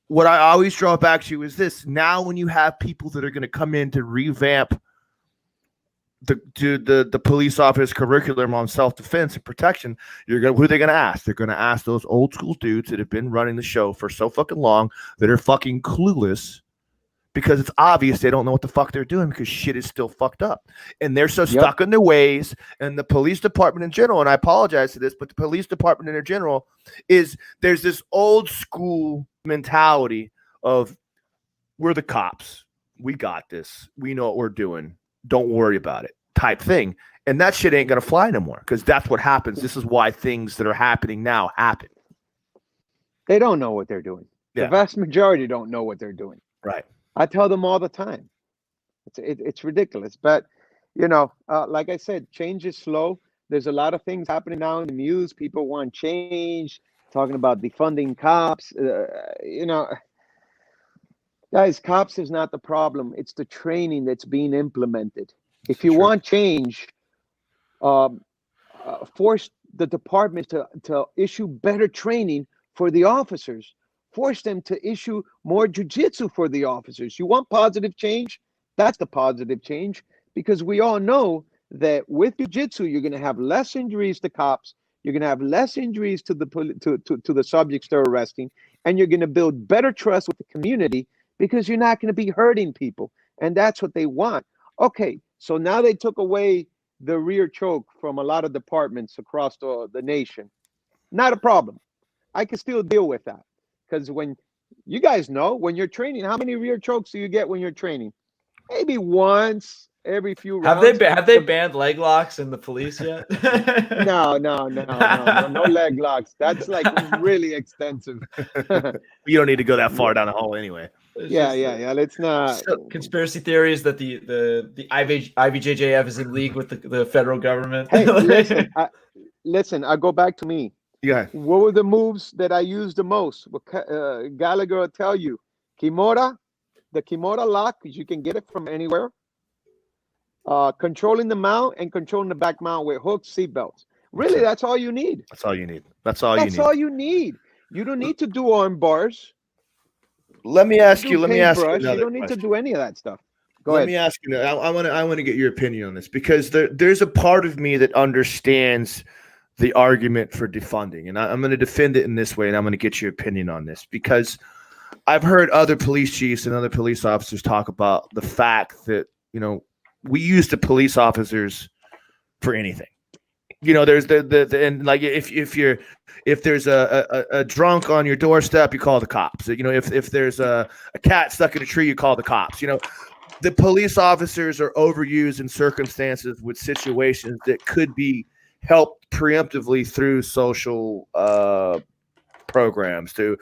what I always draw back to is this: now when you have people that are going to come in to revamp the police office curriculum on self-defense and protection, who are they going to ask? They're going to ask those old school dudes that have been running the show for so fucking long that are fucking clueless, because it's obvious they don't know what the fuck they're doing because shit is still fucked up. And they're so stuck in their ways. And the police department in general, and I apologize for this, but the police department in general there's this old school mentality of, we're the cops. We got this. We know what we're doing. Don't worry about it type thing. And that shit ain't going to fly no more, because that's what happens. This is why things that are happening now happen. They don't know what they're doing. Yeah. The vast majority don't know what they're doing. Right. I tell them all the time. It's ridiculous. But, you know, like I said, change is slow. There's a lot of things happening now in the news. People want change, talking about defunding cops. You know, guys, cops is not the problem. It's the training that's being implemented. If you want change, force the department to issue better training for the officers. Force them to issue more jiu-jitsu for the officers. You want positive change? That's the positive change, because we all know that with jiu-jitsu, you're going to have less injuries to cops. You're going to have less injuries to the subjects they're arresting, and you're going to build better trust with the community, because you're not going to be hurting people, and that's what they want. Okay, so now they took away the rear choke from a lot of departments across the nation. Not a problem. I can still deal with that. Because when you guys know, when you're training, how many rear chokes do you get when you're training? Maybe once every few Have rounds. they banned leg locks in the police yet? No, no leg locks. That's like really extensive. You don't need to go that far Yeah. down the hole anyway. Yeah. Let's not. So, conspiracy theories that the IBJJF is in league with the federal government. Hey, listen. I go back to me. Yeah. What were the moves that I used the most? Gallagher will tell you. Kimura, the Kimura lock, because you can get it from anywhere. Controlling the mount and controlling the back mount with hooks, seatbelts. Really, that's all you need. That's all you need. That's all you need. You don't need to do arm bars. Let me ask you another You don't need to do any of that stuff. Go ahead. Let me ask you. I want to get your opinion on this, because there's a part of me that understands the argument for defunding, and I'm going to defend it in this way, and I'm going to get your opinion on this, because I've heard other police chiefs and other police officers talk about the fact that, we use the police officers for anything. There's and like if there's a drunk on your doorstep, you call the cops. If there's a cat stuck in a tree, you call the cops. The police officers are overused in circumstances with situations that could be helped preemptively through social programs, to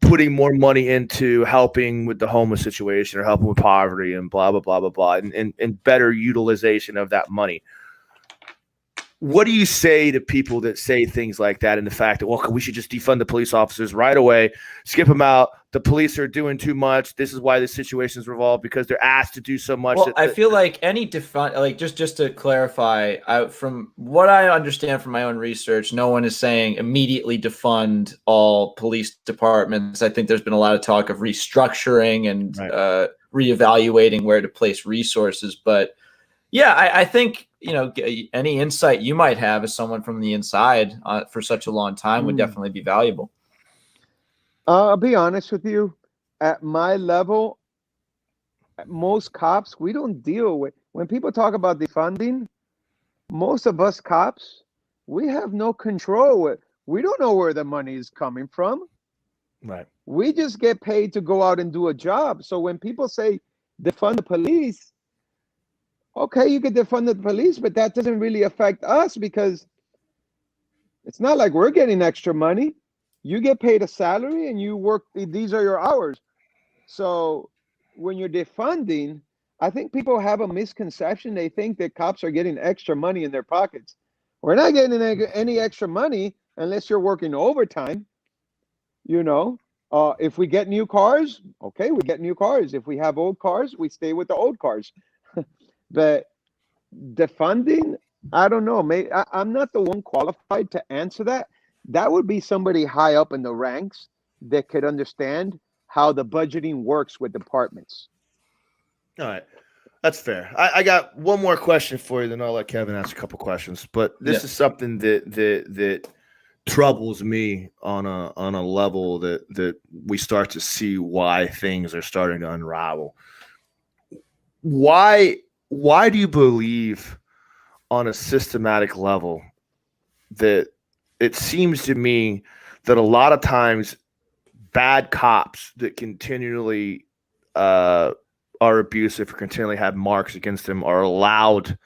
putting more money into helping with the homeless situation or helping with poverty and blah blah blah blah blah, and better utilization of that money. What do you say to people that say things like that, and the fact that, well, we should just defund the police officers right away, skip them out? The police are doing too much. This is why this situation is revolved, because they're asked to do so much. Well, I feel like any defund, like just to clarify, from what I understand from my own research, no one is saying immediately defund all police departments. I think there's been a lot of talk of restructuring and reevaluating where to place resources. But yeah, I think, any insight you might have as someone from the inside for such a long time would definitely be valuable. I'll be honest with you. At my level, most cops, we don't deal with, when people talk about defunding, most of us cops, we have no control with. We don't know where the money is coming from. Right. We just get paid to go out and do a job. So when people say defund the police, okay, you could defund the police, but that doesn't really affect us, because it's not like we're getting extra money. You get paid a salary and you work, these are your hours. So when you're defunding, I think people have a misconception. They think that cops are getting extra money in their pockets. We're not getting any extra money unless you're working overtime. If we get new cars, okay, we get new cars. If we have old cars, we stay with the old cars. But defunding, I don't know. Maybe I'm not the one qualified to answer that. That would be somebody high up in the ranks that could understand how the budgeting works with departments. All right. That's fair. I got one more question for you, then I'll let Kevin ask a couple questions. But this is something that troubles me on a level that we start to see why things are starting to unravel. Why do you believe on a systematic level that it seems to me that a lot of times bad cops that continually are abusive or continually have marks against them are allowed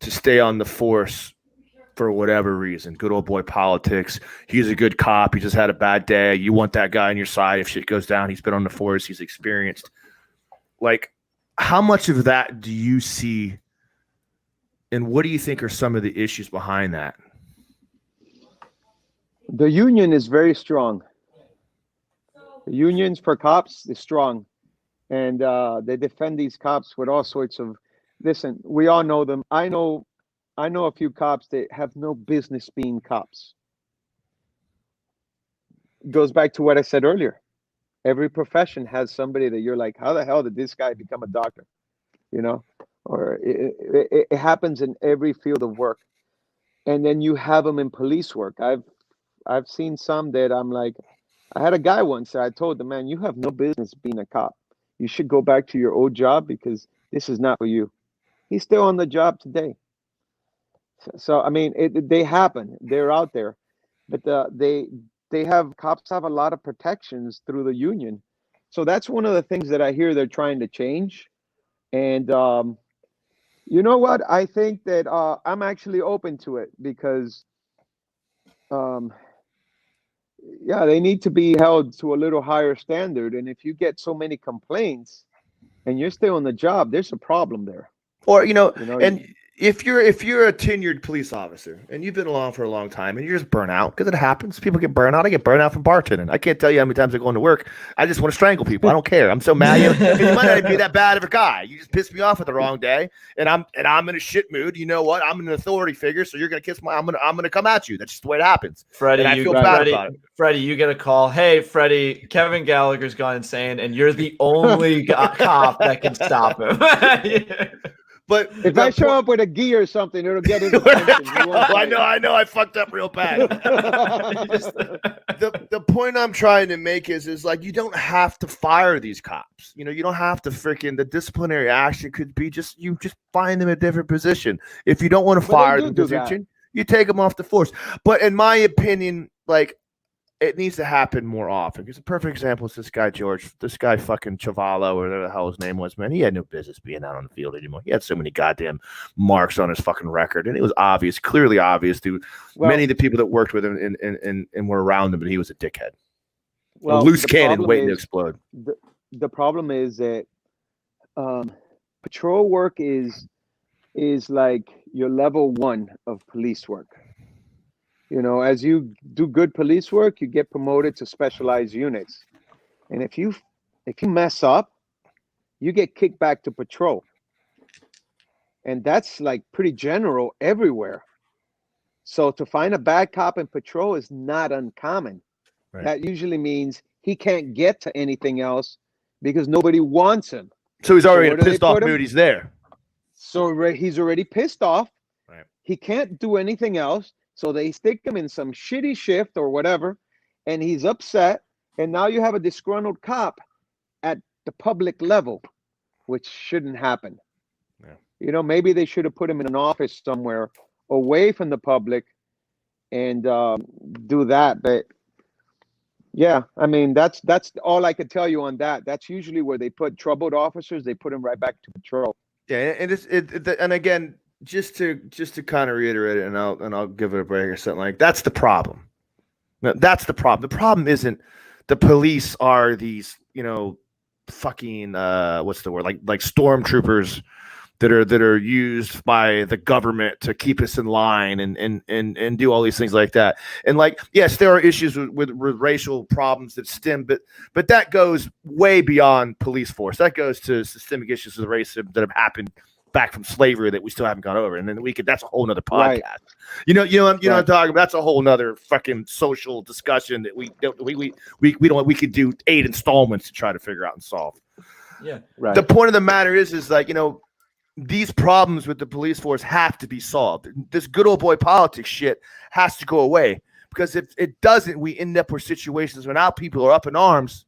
to stay on the force for whatever reason? Good old boy politics. He's a good cop. He just had a bad day. You want that guy on your side. If shit goes down, he's been on the force. He's experienced. Like, how much of that do you see, and what do you think are some of the issues behind that? The union is very strong. The unions for cops is strong. And they defend these cops with all sorts of, listen, we all know them. I know a few cops that have no business being cops. It goes back to what I said earlier. Every profession has somebody that you're like, how the hell did this guy become a doctor? Or it happens in every field of work. And then you have them in police work. I've seen some that I'm like, I had a guy once that I told him, man, you have no business being a cop. You should go back to your old job because this is not for you. He's still on the job today. So I mean, they happen. They're out there. But cops have a lot of protections through the union. So that's one of the things that I hear they're trying to change. And You know what? I think that I'm actually open to it because, um, yeah, they need to be held to a little higher standard. And if you get so many complaints and you're still on the job, there's a problem there. Or You know, and if you're a tenured police officer and you've been along for a long time and you're just burnt out, because it happens, people get burnt out. I get burnt out from bartending. I can't tell you how many times I go into work. I just want to strangle people. I don't care. I'm so mad. You might not even be that bad of a guy. You just pissed me off at the wrong day, and I'm in a shit mood. You know what? I'm an authority figure, so you're gonna kiss my. I'm gonna come at you. That's just the way it happens. Freddie, and I feel bad about it. Freddie, you get a call. Hey, Freddie, Kevin Gallagher's gone insane, and you're the only cop that can stop him. But if I show up with a gi or something, it'll get his attention. I know. I fucked up real bad. the point I'm trying to make is like you don't have to fire these cops. You don't have to the disciplinary action could be you just find them a different position. If you don't want to fire the position, you take them off the force. But in my opinion, like, it needs to happen more often. Because a perfect example is this guy fucking Chavallo, or whatever the hell his name was, man. He had no business being out on the field anymore. He had so many goddamn marks on his fucking record. And it was clearly obvious to many of the people that worked with him and were around him, but he was a dickhead. A loose cannon waiting to explode. The problem is that patrol work is like your level 1 of police work. As you do good police work, you get promoted to specialized units. And if you mess up, you get kicked back to patrol. And that's like pretty general everywhere. So to find a bad cop in patrol is not uncommon. Right. That usually means he can't get to anything else because nobody wants him. So he's already in a pissed off mood. He's there. So he's already pissed off. Right. He can't do anything else. So they stick him in some shitty shift or whatever, and he's upset. And now you have a disgruntled cop at the public level, which shouldn't happen. Yeah. Maybe they should have put him in an office somewhere away from the public and do that. But yeah, I mean, that's all I could tell you on that. That's usually where they put troubled officers. They put them right back to patrol. Yeah, and again, just to kind of reiterate it, and I'll give it a break or something, like that's the problem. That's the problem. The problem isn't the police are these, fucking what's the word, like stormtroopers that are used by the government to keep us in line and do all these things like that. And like, yes, there are issues with racial problems that stem, but that goes way beyond police force. That goes to systemic issues of racism that have happened back from slavery that we still haven't gone over. And then that's a whole nother podcast. Right. I'm talking about. That's a whole nother fucking social discussion that we could do 8 installments to try to figure out and solve. Yeah. Right. The point of the matter is like, these problems with the police force have to be solved. This good old boy politics shit has to go away, because if it doesn't, we end up with situations where now people are up in arms,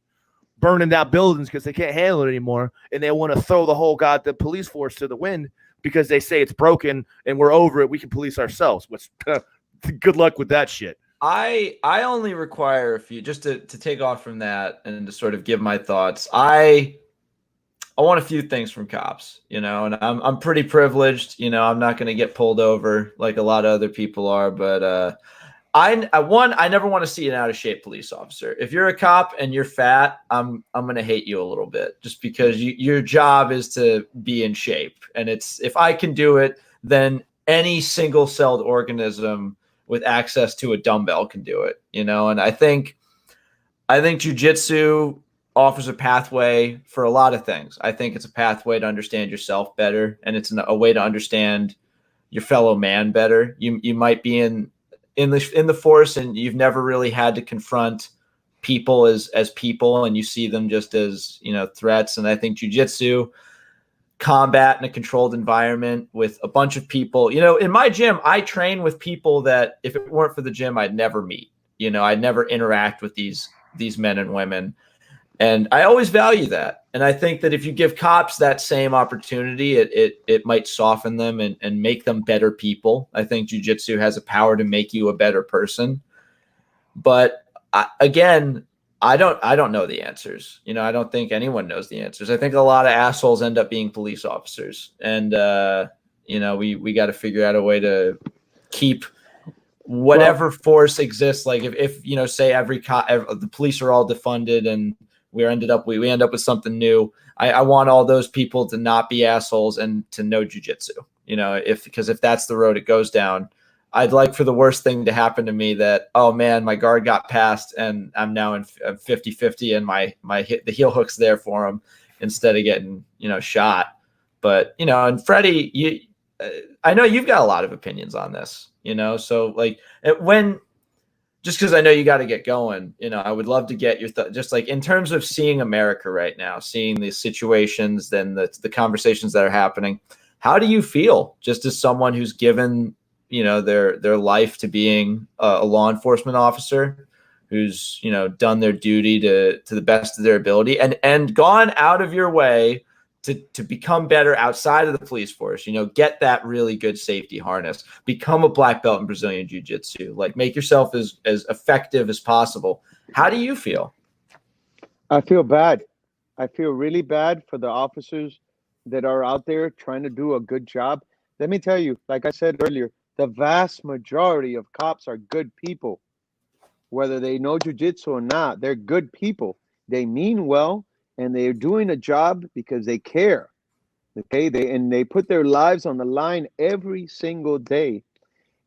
burning down buildings because they can't handle it anymore, and they want to throw the police force to the wind because they say it's broken and we're over it. We can police ourselves. Good luck with that shit. I only require a few, just to take off from that and to sort of give my thoughts. I want a few things from cops, and I'm pretty privileged. I'm not going to get pulled over like a lot of other people are, but I never want to see an out of shape police officer. If you're a cop and you're fat, I'm going to hate you a little bit, just because your job is to be in shape. And if I can do it, then any single celled organism with access to a dumbbell can do it, and I think jiu-jitsu offers a pathway for a lot of things. I think it's a pathway to understand yourself better, and it's a way to understand your fellow man better. You might be in the force and you've never really had to confront people as people, and you see them just as threats. And I think jiu-jitsu, combat in a controlled environment with a bunch of people, in my gym, I train with people that if it weren't for the gym, I'd never meet. I'd never interact with these men and women, and I always value that. And I think that if you give cops that same opportunity, it might soften them and make them better people. I think jiu-jitsu has a power to make you a better person. But I don't know the answers. I don't think anyone knows the answers. I think a lot of assholes end up being police officers. And We got to figure out a way to keep whatever force exists. Like if say the police are all defunded and we end up with something new. I want all those people to not be assholes and to know jiu-jitsu, because if that's the road it goes down, I'd like for the worst thing to happen to me that, oh man, my guard got passed and I'm now in 50-50 and the heel hook's there for him instead of getting, shot. But, and Freddie, I know you've got a lot of opinions on this, so like just because I know you got to get going, I would love to get your just like in terms of seeing America right now, seeing the situations, then the conversations that are happening. How do you feel just as someone who's given, their life to being a law enforcement officer, who's, done their duty to the best of their ability and gone out of your way to become better outside of the police force, get that really good safety harness, become a black belt in Brazilian Jiu-Jitsu, like make yourself as effective as possible. How do you feel? I feel bad. I feel really bad for the officers that are out there trying to do a good job. Let me tell you, like I said earlier, the vast majority of cops are good people. Whether they know jiu-jitsu or not, they're good people. They mean well. And they're doing a job because they care. Okay, they put their lives on the line every single day.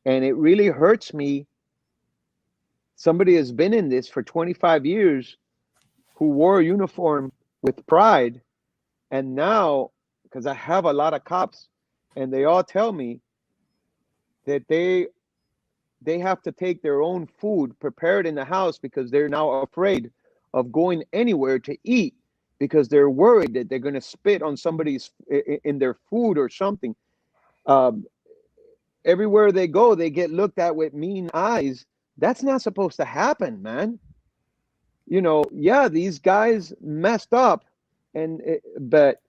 And it really hurts me. Somebody has been in this for 25 years who wore a uniform with pride. And now, because I have a lot of cops, and they all tell me that they have to take their own food prepared in the house because they're now afraid of going anywhere to eat, because they're worried that they're going to spit on somebody's in their food or something. Everywhere they go, they get looked at with mean eyes. That's not supposed to happen, man. Yeah, these guys messed up, but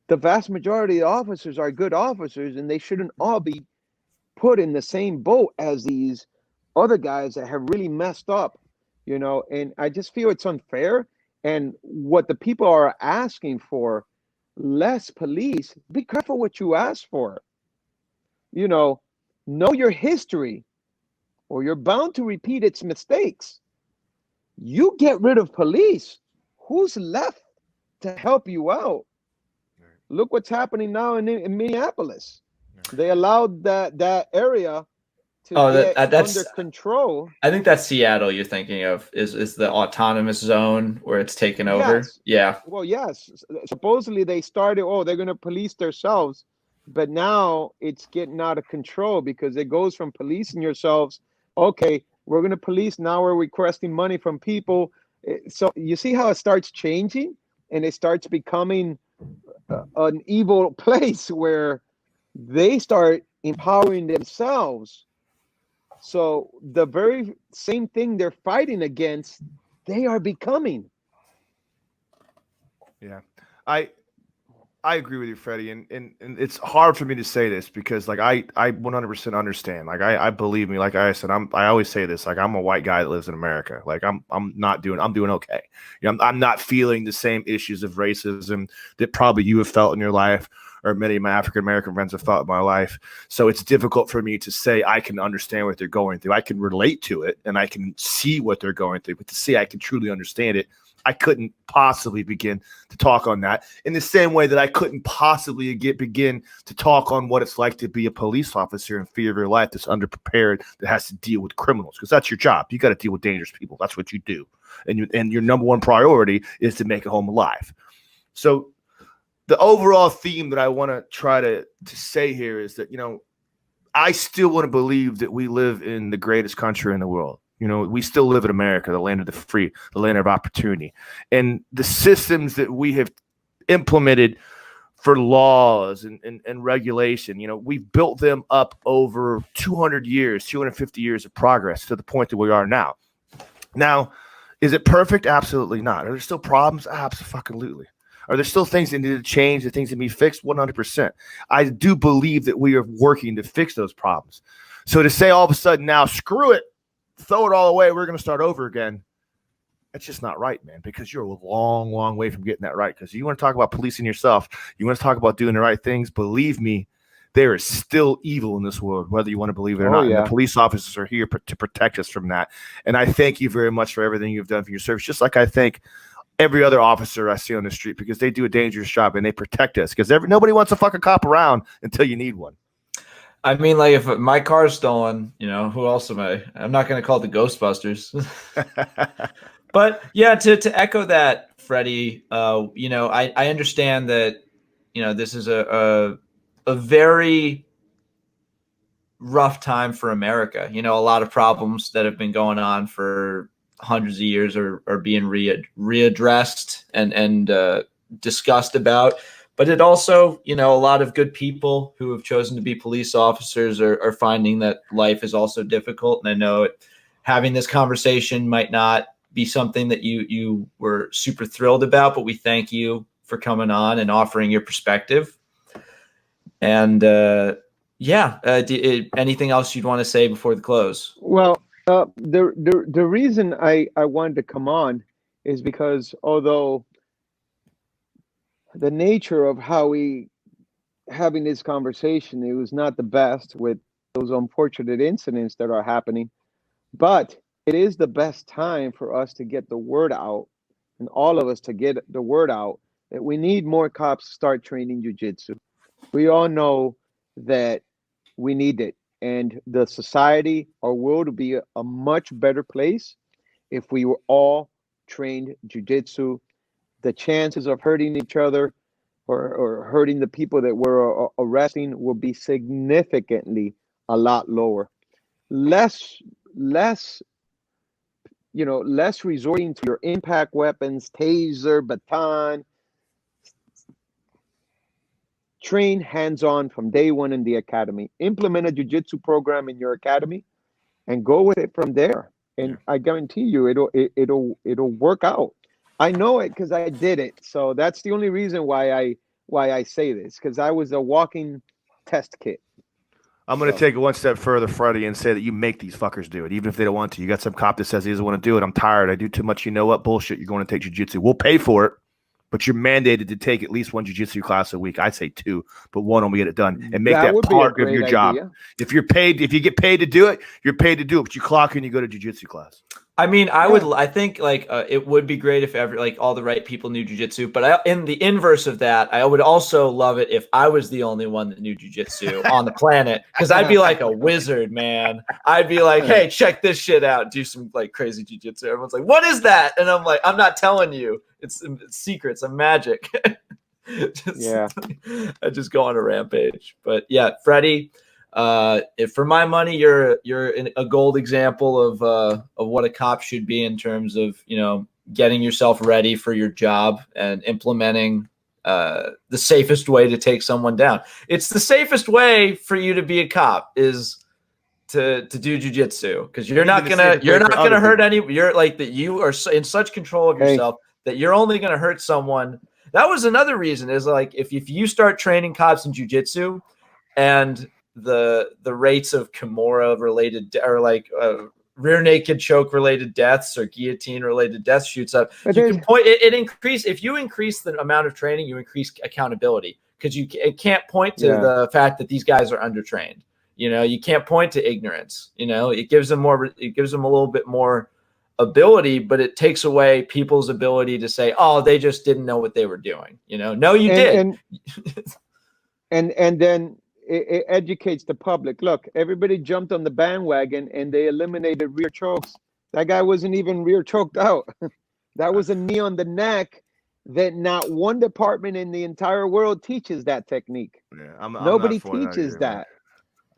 the vast majority of officers are good officers, and they shouldn't all be put in the same boat as these other guys that have really messed up, and I just feel it's unfair. And what the people are asking for, less police. Be careful what you ask for. Know your history, or you're bound to repeat its mistakes. You get rid of police, who's left to help you out? Right. Look what's happening now in Minneapolis. Right. They allowed that area to get under control. I think that's Seattle you're thinking of, is the autonomous zone where it's taken over. Yes. Yeah. Well, yes. Supposedly they started, they're going to police themselves. But now it's getting out of control because it goes from policing yourselves. Okay, we're going to police. Now we're requesting money from people. So you see how it starts changing, and it starts becoming an evil place where they start empowering themselves. So the very same thing they're fighting against, they are becoming. Yeah, I agree with you, Freddie, and it's hard for me to say this because like I 100% understand. Like I believe me, like I said, I always say this, like I'm a white guy that lives in America. Like I'm doing okay. I'm not feeling the same issues of racism that probably you have felt in your life, or many of my African American friends have felt in my life. So it's difficult for me to say I can understand what they're going through. I can relate to it and I can see what they're going through, but to say I can truly understand it, I couldn't possibly begin to talk on that in the same way that I couldn't possibly begin to talk on what it's like to be a police officer in fear of your life that's underprepared, that has to deal with criminals, because that's your job. You got to deal with dangerous people. That's what you do. And your number one priority is to make it home alive. So the overall theme that I want to try to say here is that, I still want to believe that we live in the greatest country in the world. We still live in America, the land of the free, the land of opportunity. And the systems that we have implemented for laws and regulation, we've built them up over 200 years, 250 years of progress to the point that we are now. Now, is it perfect? Absolutely not. Are there still problems? Absolutely. Are there still things that need to change, that things that need to be fixed? 100%. I do believe that we are working to fix those problems. So to say all of a sudden now, screw it, throw it all away, we're going to start over again, that's just not right, man, because you're a long, long way from getting that right. Because you want to talk about policing yourself, you want to talk about doing the right things, believe me, there is still evil in this world, whether you want to believe it or Oh, not. And yeah. the police officers are here to protect us from that. And I thank you very much for everything you've done for your service, just like I thank every other officer I see on the street, because they do a dangerous job and they protect us, because nobody wants a fucking cop around until you need one. I mean, like, if my car's stolen, you know, who else am I? I'm not going to call the Ghostbusters. But yeah, to echo that, Freddie, you know, I understand that, you know, this is a very rough time for America. You know, a lot of problems that have been going on for hundreds of years are being readdressed and discussed about. But it also, you know, a lot of good people who have chosen to be police officers are finding that life is also difficult. And I know having this conversation might not be something that you were super thrilled about, but we thank you for coming on and offering your perspective. And anything else you'd want to say before the close? Well, the reason I wanted to come on is because although the nature of how we having this conversation, it was not the best with those unfortunate incidents that are happening, but it is the best time for us to get the word out, and all of us to get the word out that we need more cops to start training jiu-jitsu. We all know that we need it, and the society, our world, would be a much better place if we were all trained jiu-jitsu. The chances of hurting each other or hurting the people that we're arresting will be significantly a lot lower. Less resorting to your impact weapons, taser, baton. Train hands-on from day one in the academy. Implement a jiu-jitsu program in your academy and go with it from there. And I guarantee you it'll work out. I know it because I did it. So that's the only reason why I say this, because I was a walking test kit. I'm going to take it one step further, Freddie, and say that you make these fuckers do it, even if they don't want to. You got some cop that says he doesn't want to do it. I'm tired. I do too much. You know what? Bullshit. You're going to take jiu-jitsu. We'll pay for it, but you're mandated to take at least one jiu-jitsu class a week. I'd say two, but one when we get it done, and make that part of your job. If you get paid to do it, you're paid to do it, but you clock in, you go to jiu-jitsu class. I mean, I think like it would be great if all the right people knew jiu-jitsu, but in the inverse of that, I would also love it if I was the only one that knew jiu-jitsu on the planet, because I'd be like a wizard, man. I'd be like, hey, check this shit out, do some like crazy jiu-jitsu. Everyone's like, what is that? And I'm like, I'm not telling you. It's secrets, some magic. I just go on a rampage. But yeah, Freddie, if for my money, you're a gold example of what a cop should be in terms of, you know, getting yourself ready for your job and implementing the safest way to take someone down. It's the safest way for you to be a cop is to do jiu-jitsu, because you're not gonna hurt any. You're like that. You are in such control of yourself that you're only gonna hurt someone. That was another reason, is like if you start training cops in jiu-jitsu and the rates of Kimura related or like rear naked choke related deaths or guillotine related deaths shoots up, you can point it increase. If you increase the amount of training, you increase accountability, because it can't point to the fact that these guys are undertrained. You know, you can't point to ignorance. You know, it gives them a little bit more ability, but it takes away people's ability to say, oh, they just didn't know what they were doing. You know, no, you did. And then it educates the public. Look, everybody jumped on the bandwagon and they eliminated rear chokes. That guy wasn't even rear choked out. That was a knee on the neck that not one department in the entire world teaches that technique. Yeah, Nobody teaches that.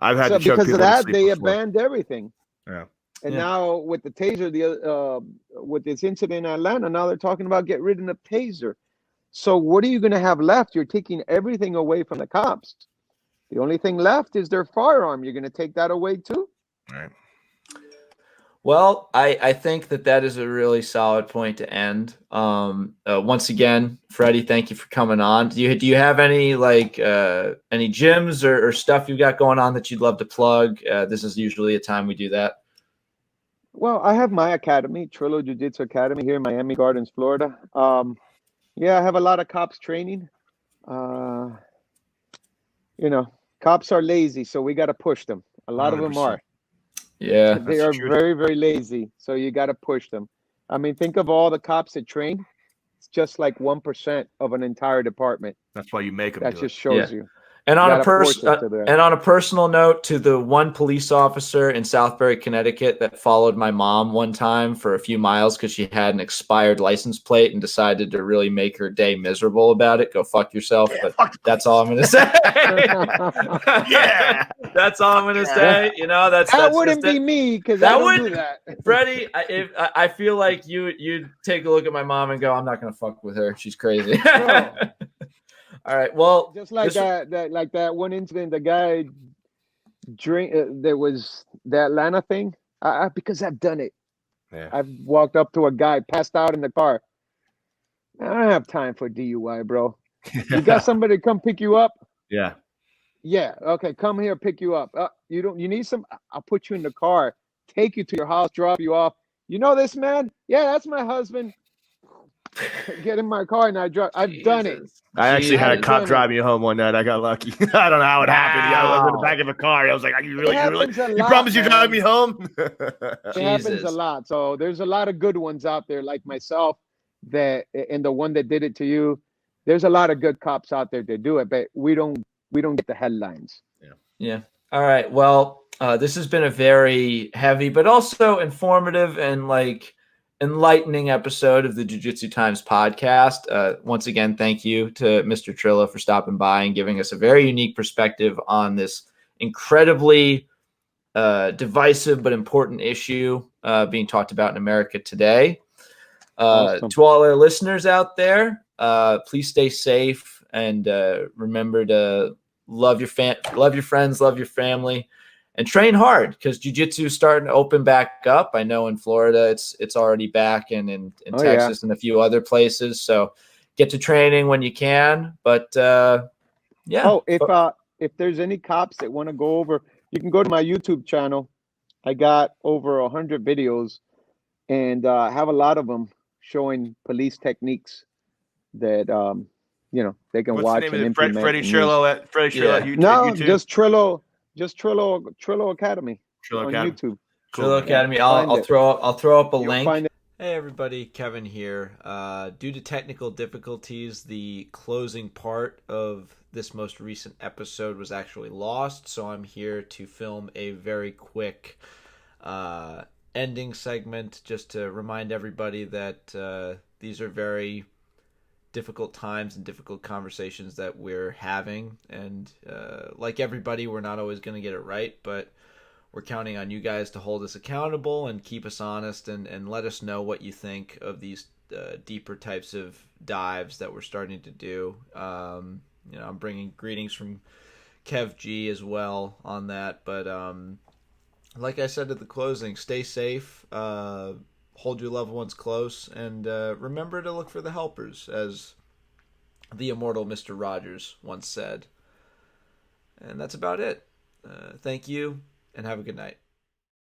I've had to choke because people of that, they before. abandoned everything. Yeah. And now with the taser, with this incident in Atlanta, now they're talking about get rid of the taser. So what are you going to have left? You're taking everything away from the cops. The only thing left is their firearm. You're going to take that away too? Right. Well, I think that is a really solid point to end. Once again, Freddie, thank you for coming on. Do you have any any gyms or stuff you've got going on that you'd love to plug? This is usually a time we do that. Well, I have my academy, Trillo Jiu-Jitsu Academy here in Miami Gardens, Florida. I have a lot of cops training. Cops are lazy, so we got to push them. A lot of them 100%. are. Yeah. They That's are true. very, very lazy, so you got to push them. I mean, think of all the cops that train. It's just like 1% of an entire department. That's why you make them That do just it. shows you. And on Gotta force it to that. and on a personal note, to the one police officer in Southbury, Connecticut, that followed my mom one time for a few miles because she had an expired license plate and decided to really make her day miserable about it. Go fuck yourself. Yeah, But that's all I'm going to say. Yeah. That's all I'm going to say. You know, that's wouldn't just be it. me because That I don't wouldn't- do that. Freddie, I feel like you'd take a look at my mom and go, I'm not going to fuck with her. She's crazy. No. All right. Well, Just like that one incident, the guy there was the Atlanta thing. Because I've done it. Yeah. I've walked up to a guy passed out in the car. I don't have time for DUI, bro. You got somebody to come pick you up? Yeah. Yeah. Okay, come here, pick you up. You need some? I'll put you in the car, take you to your house, drop you off. You know this man? Yeah, that's my husband. Get in my car and I drive. I've done it. I actually had a Jesus. cop drive me home one night. I got lucky. I don't know how it happened. I was in the Wow. back of a car. I was like, you happens a lot, promise you drive man. me home? It happens a Jesus. lot. So there's a lot of good ones out there, like myself, that and the one that did it to you. There's a lot of good cops out there that do it, but we don't get the headlines. Yeah. All right. Well, this has been a very heavy, but also informative and like enlightening episode of the Jiu-Jitsu Times podcast. Once again, thank you to Mr. Trillo for stopping by and giving us a very unique perspective on this incredibly divisive but important issue being talked about in America today. Awesome. To all our listeners out there, please stay safe and remember to love your friends, love your family, and train hard because jiu-jitsu is starting to open back up. I know in Florida it's already back, and in Texas and a few other places. So get to training when you can. But yeah. Oh, if there's any cops that want to go over, you can go to my YouTube channel. I got over 100 videos, and I have a lot of them showing police techniques that they can What's watch the name and of it? implement. Freddie Trillo at YouTube. No, YouTube? just Trillo Academy Trillo on Academy. YouTube. Cool. Academy. I'll throw up a link. Find it. Hey everybody, Kevin here. Due to technical difficulties, the closing part of this most recent episode was actually lost, so I'm here to film a very quick ending segment just to remind everybody that these are very difficult times and difficult conversations that we're having, and like everybody, we're not always going to get it right, but we're counting on you guys to hold us accountable and keep us honest and let us know what you think of these deeper types of dives that we're starting to do. I'm bringing greetings from Kev G as well on that. But like I said at the closing, stay safe, hold your loved ones close, and remember to look for the helpers, as the immortal Mr. Rogers once said. And that's about it. Thank you. And have a good night.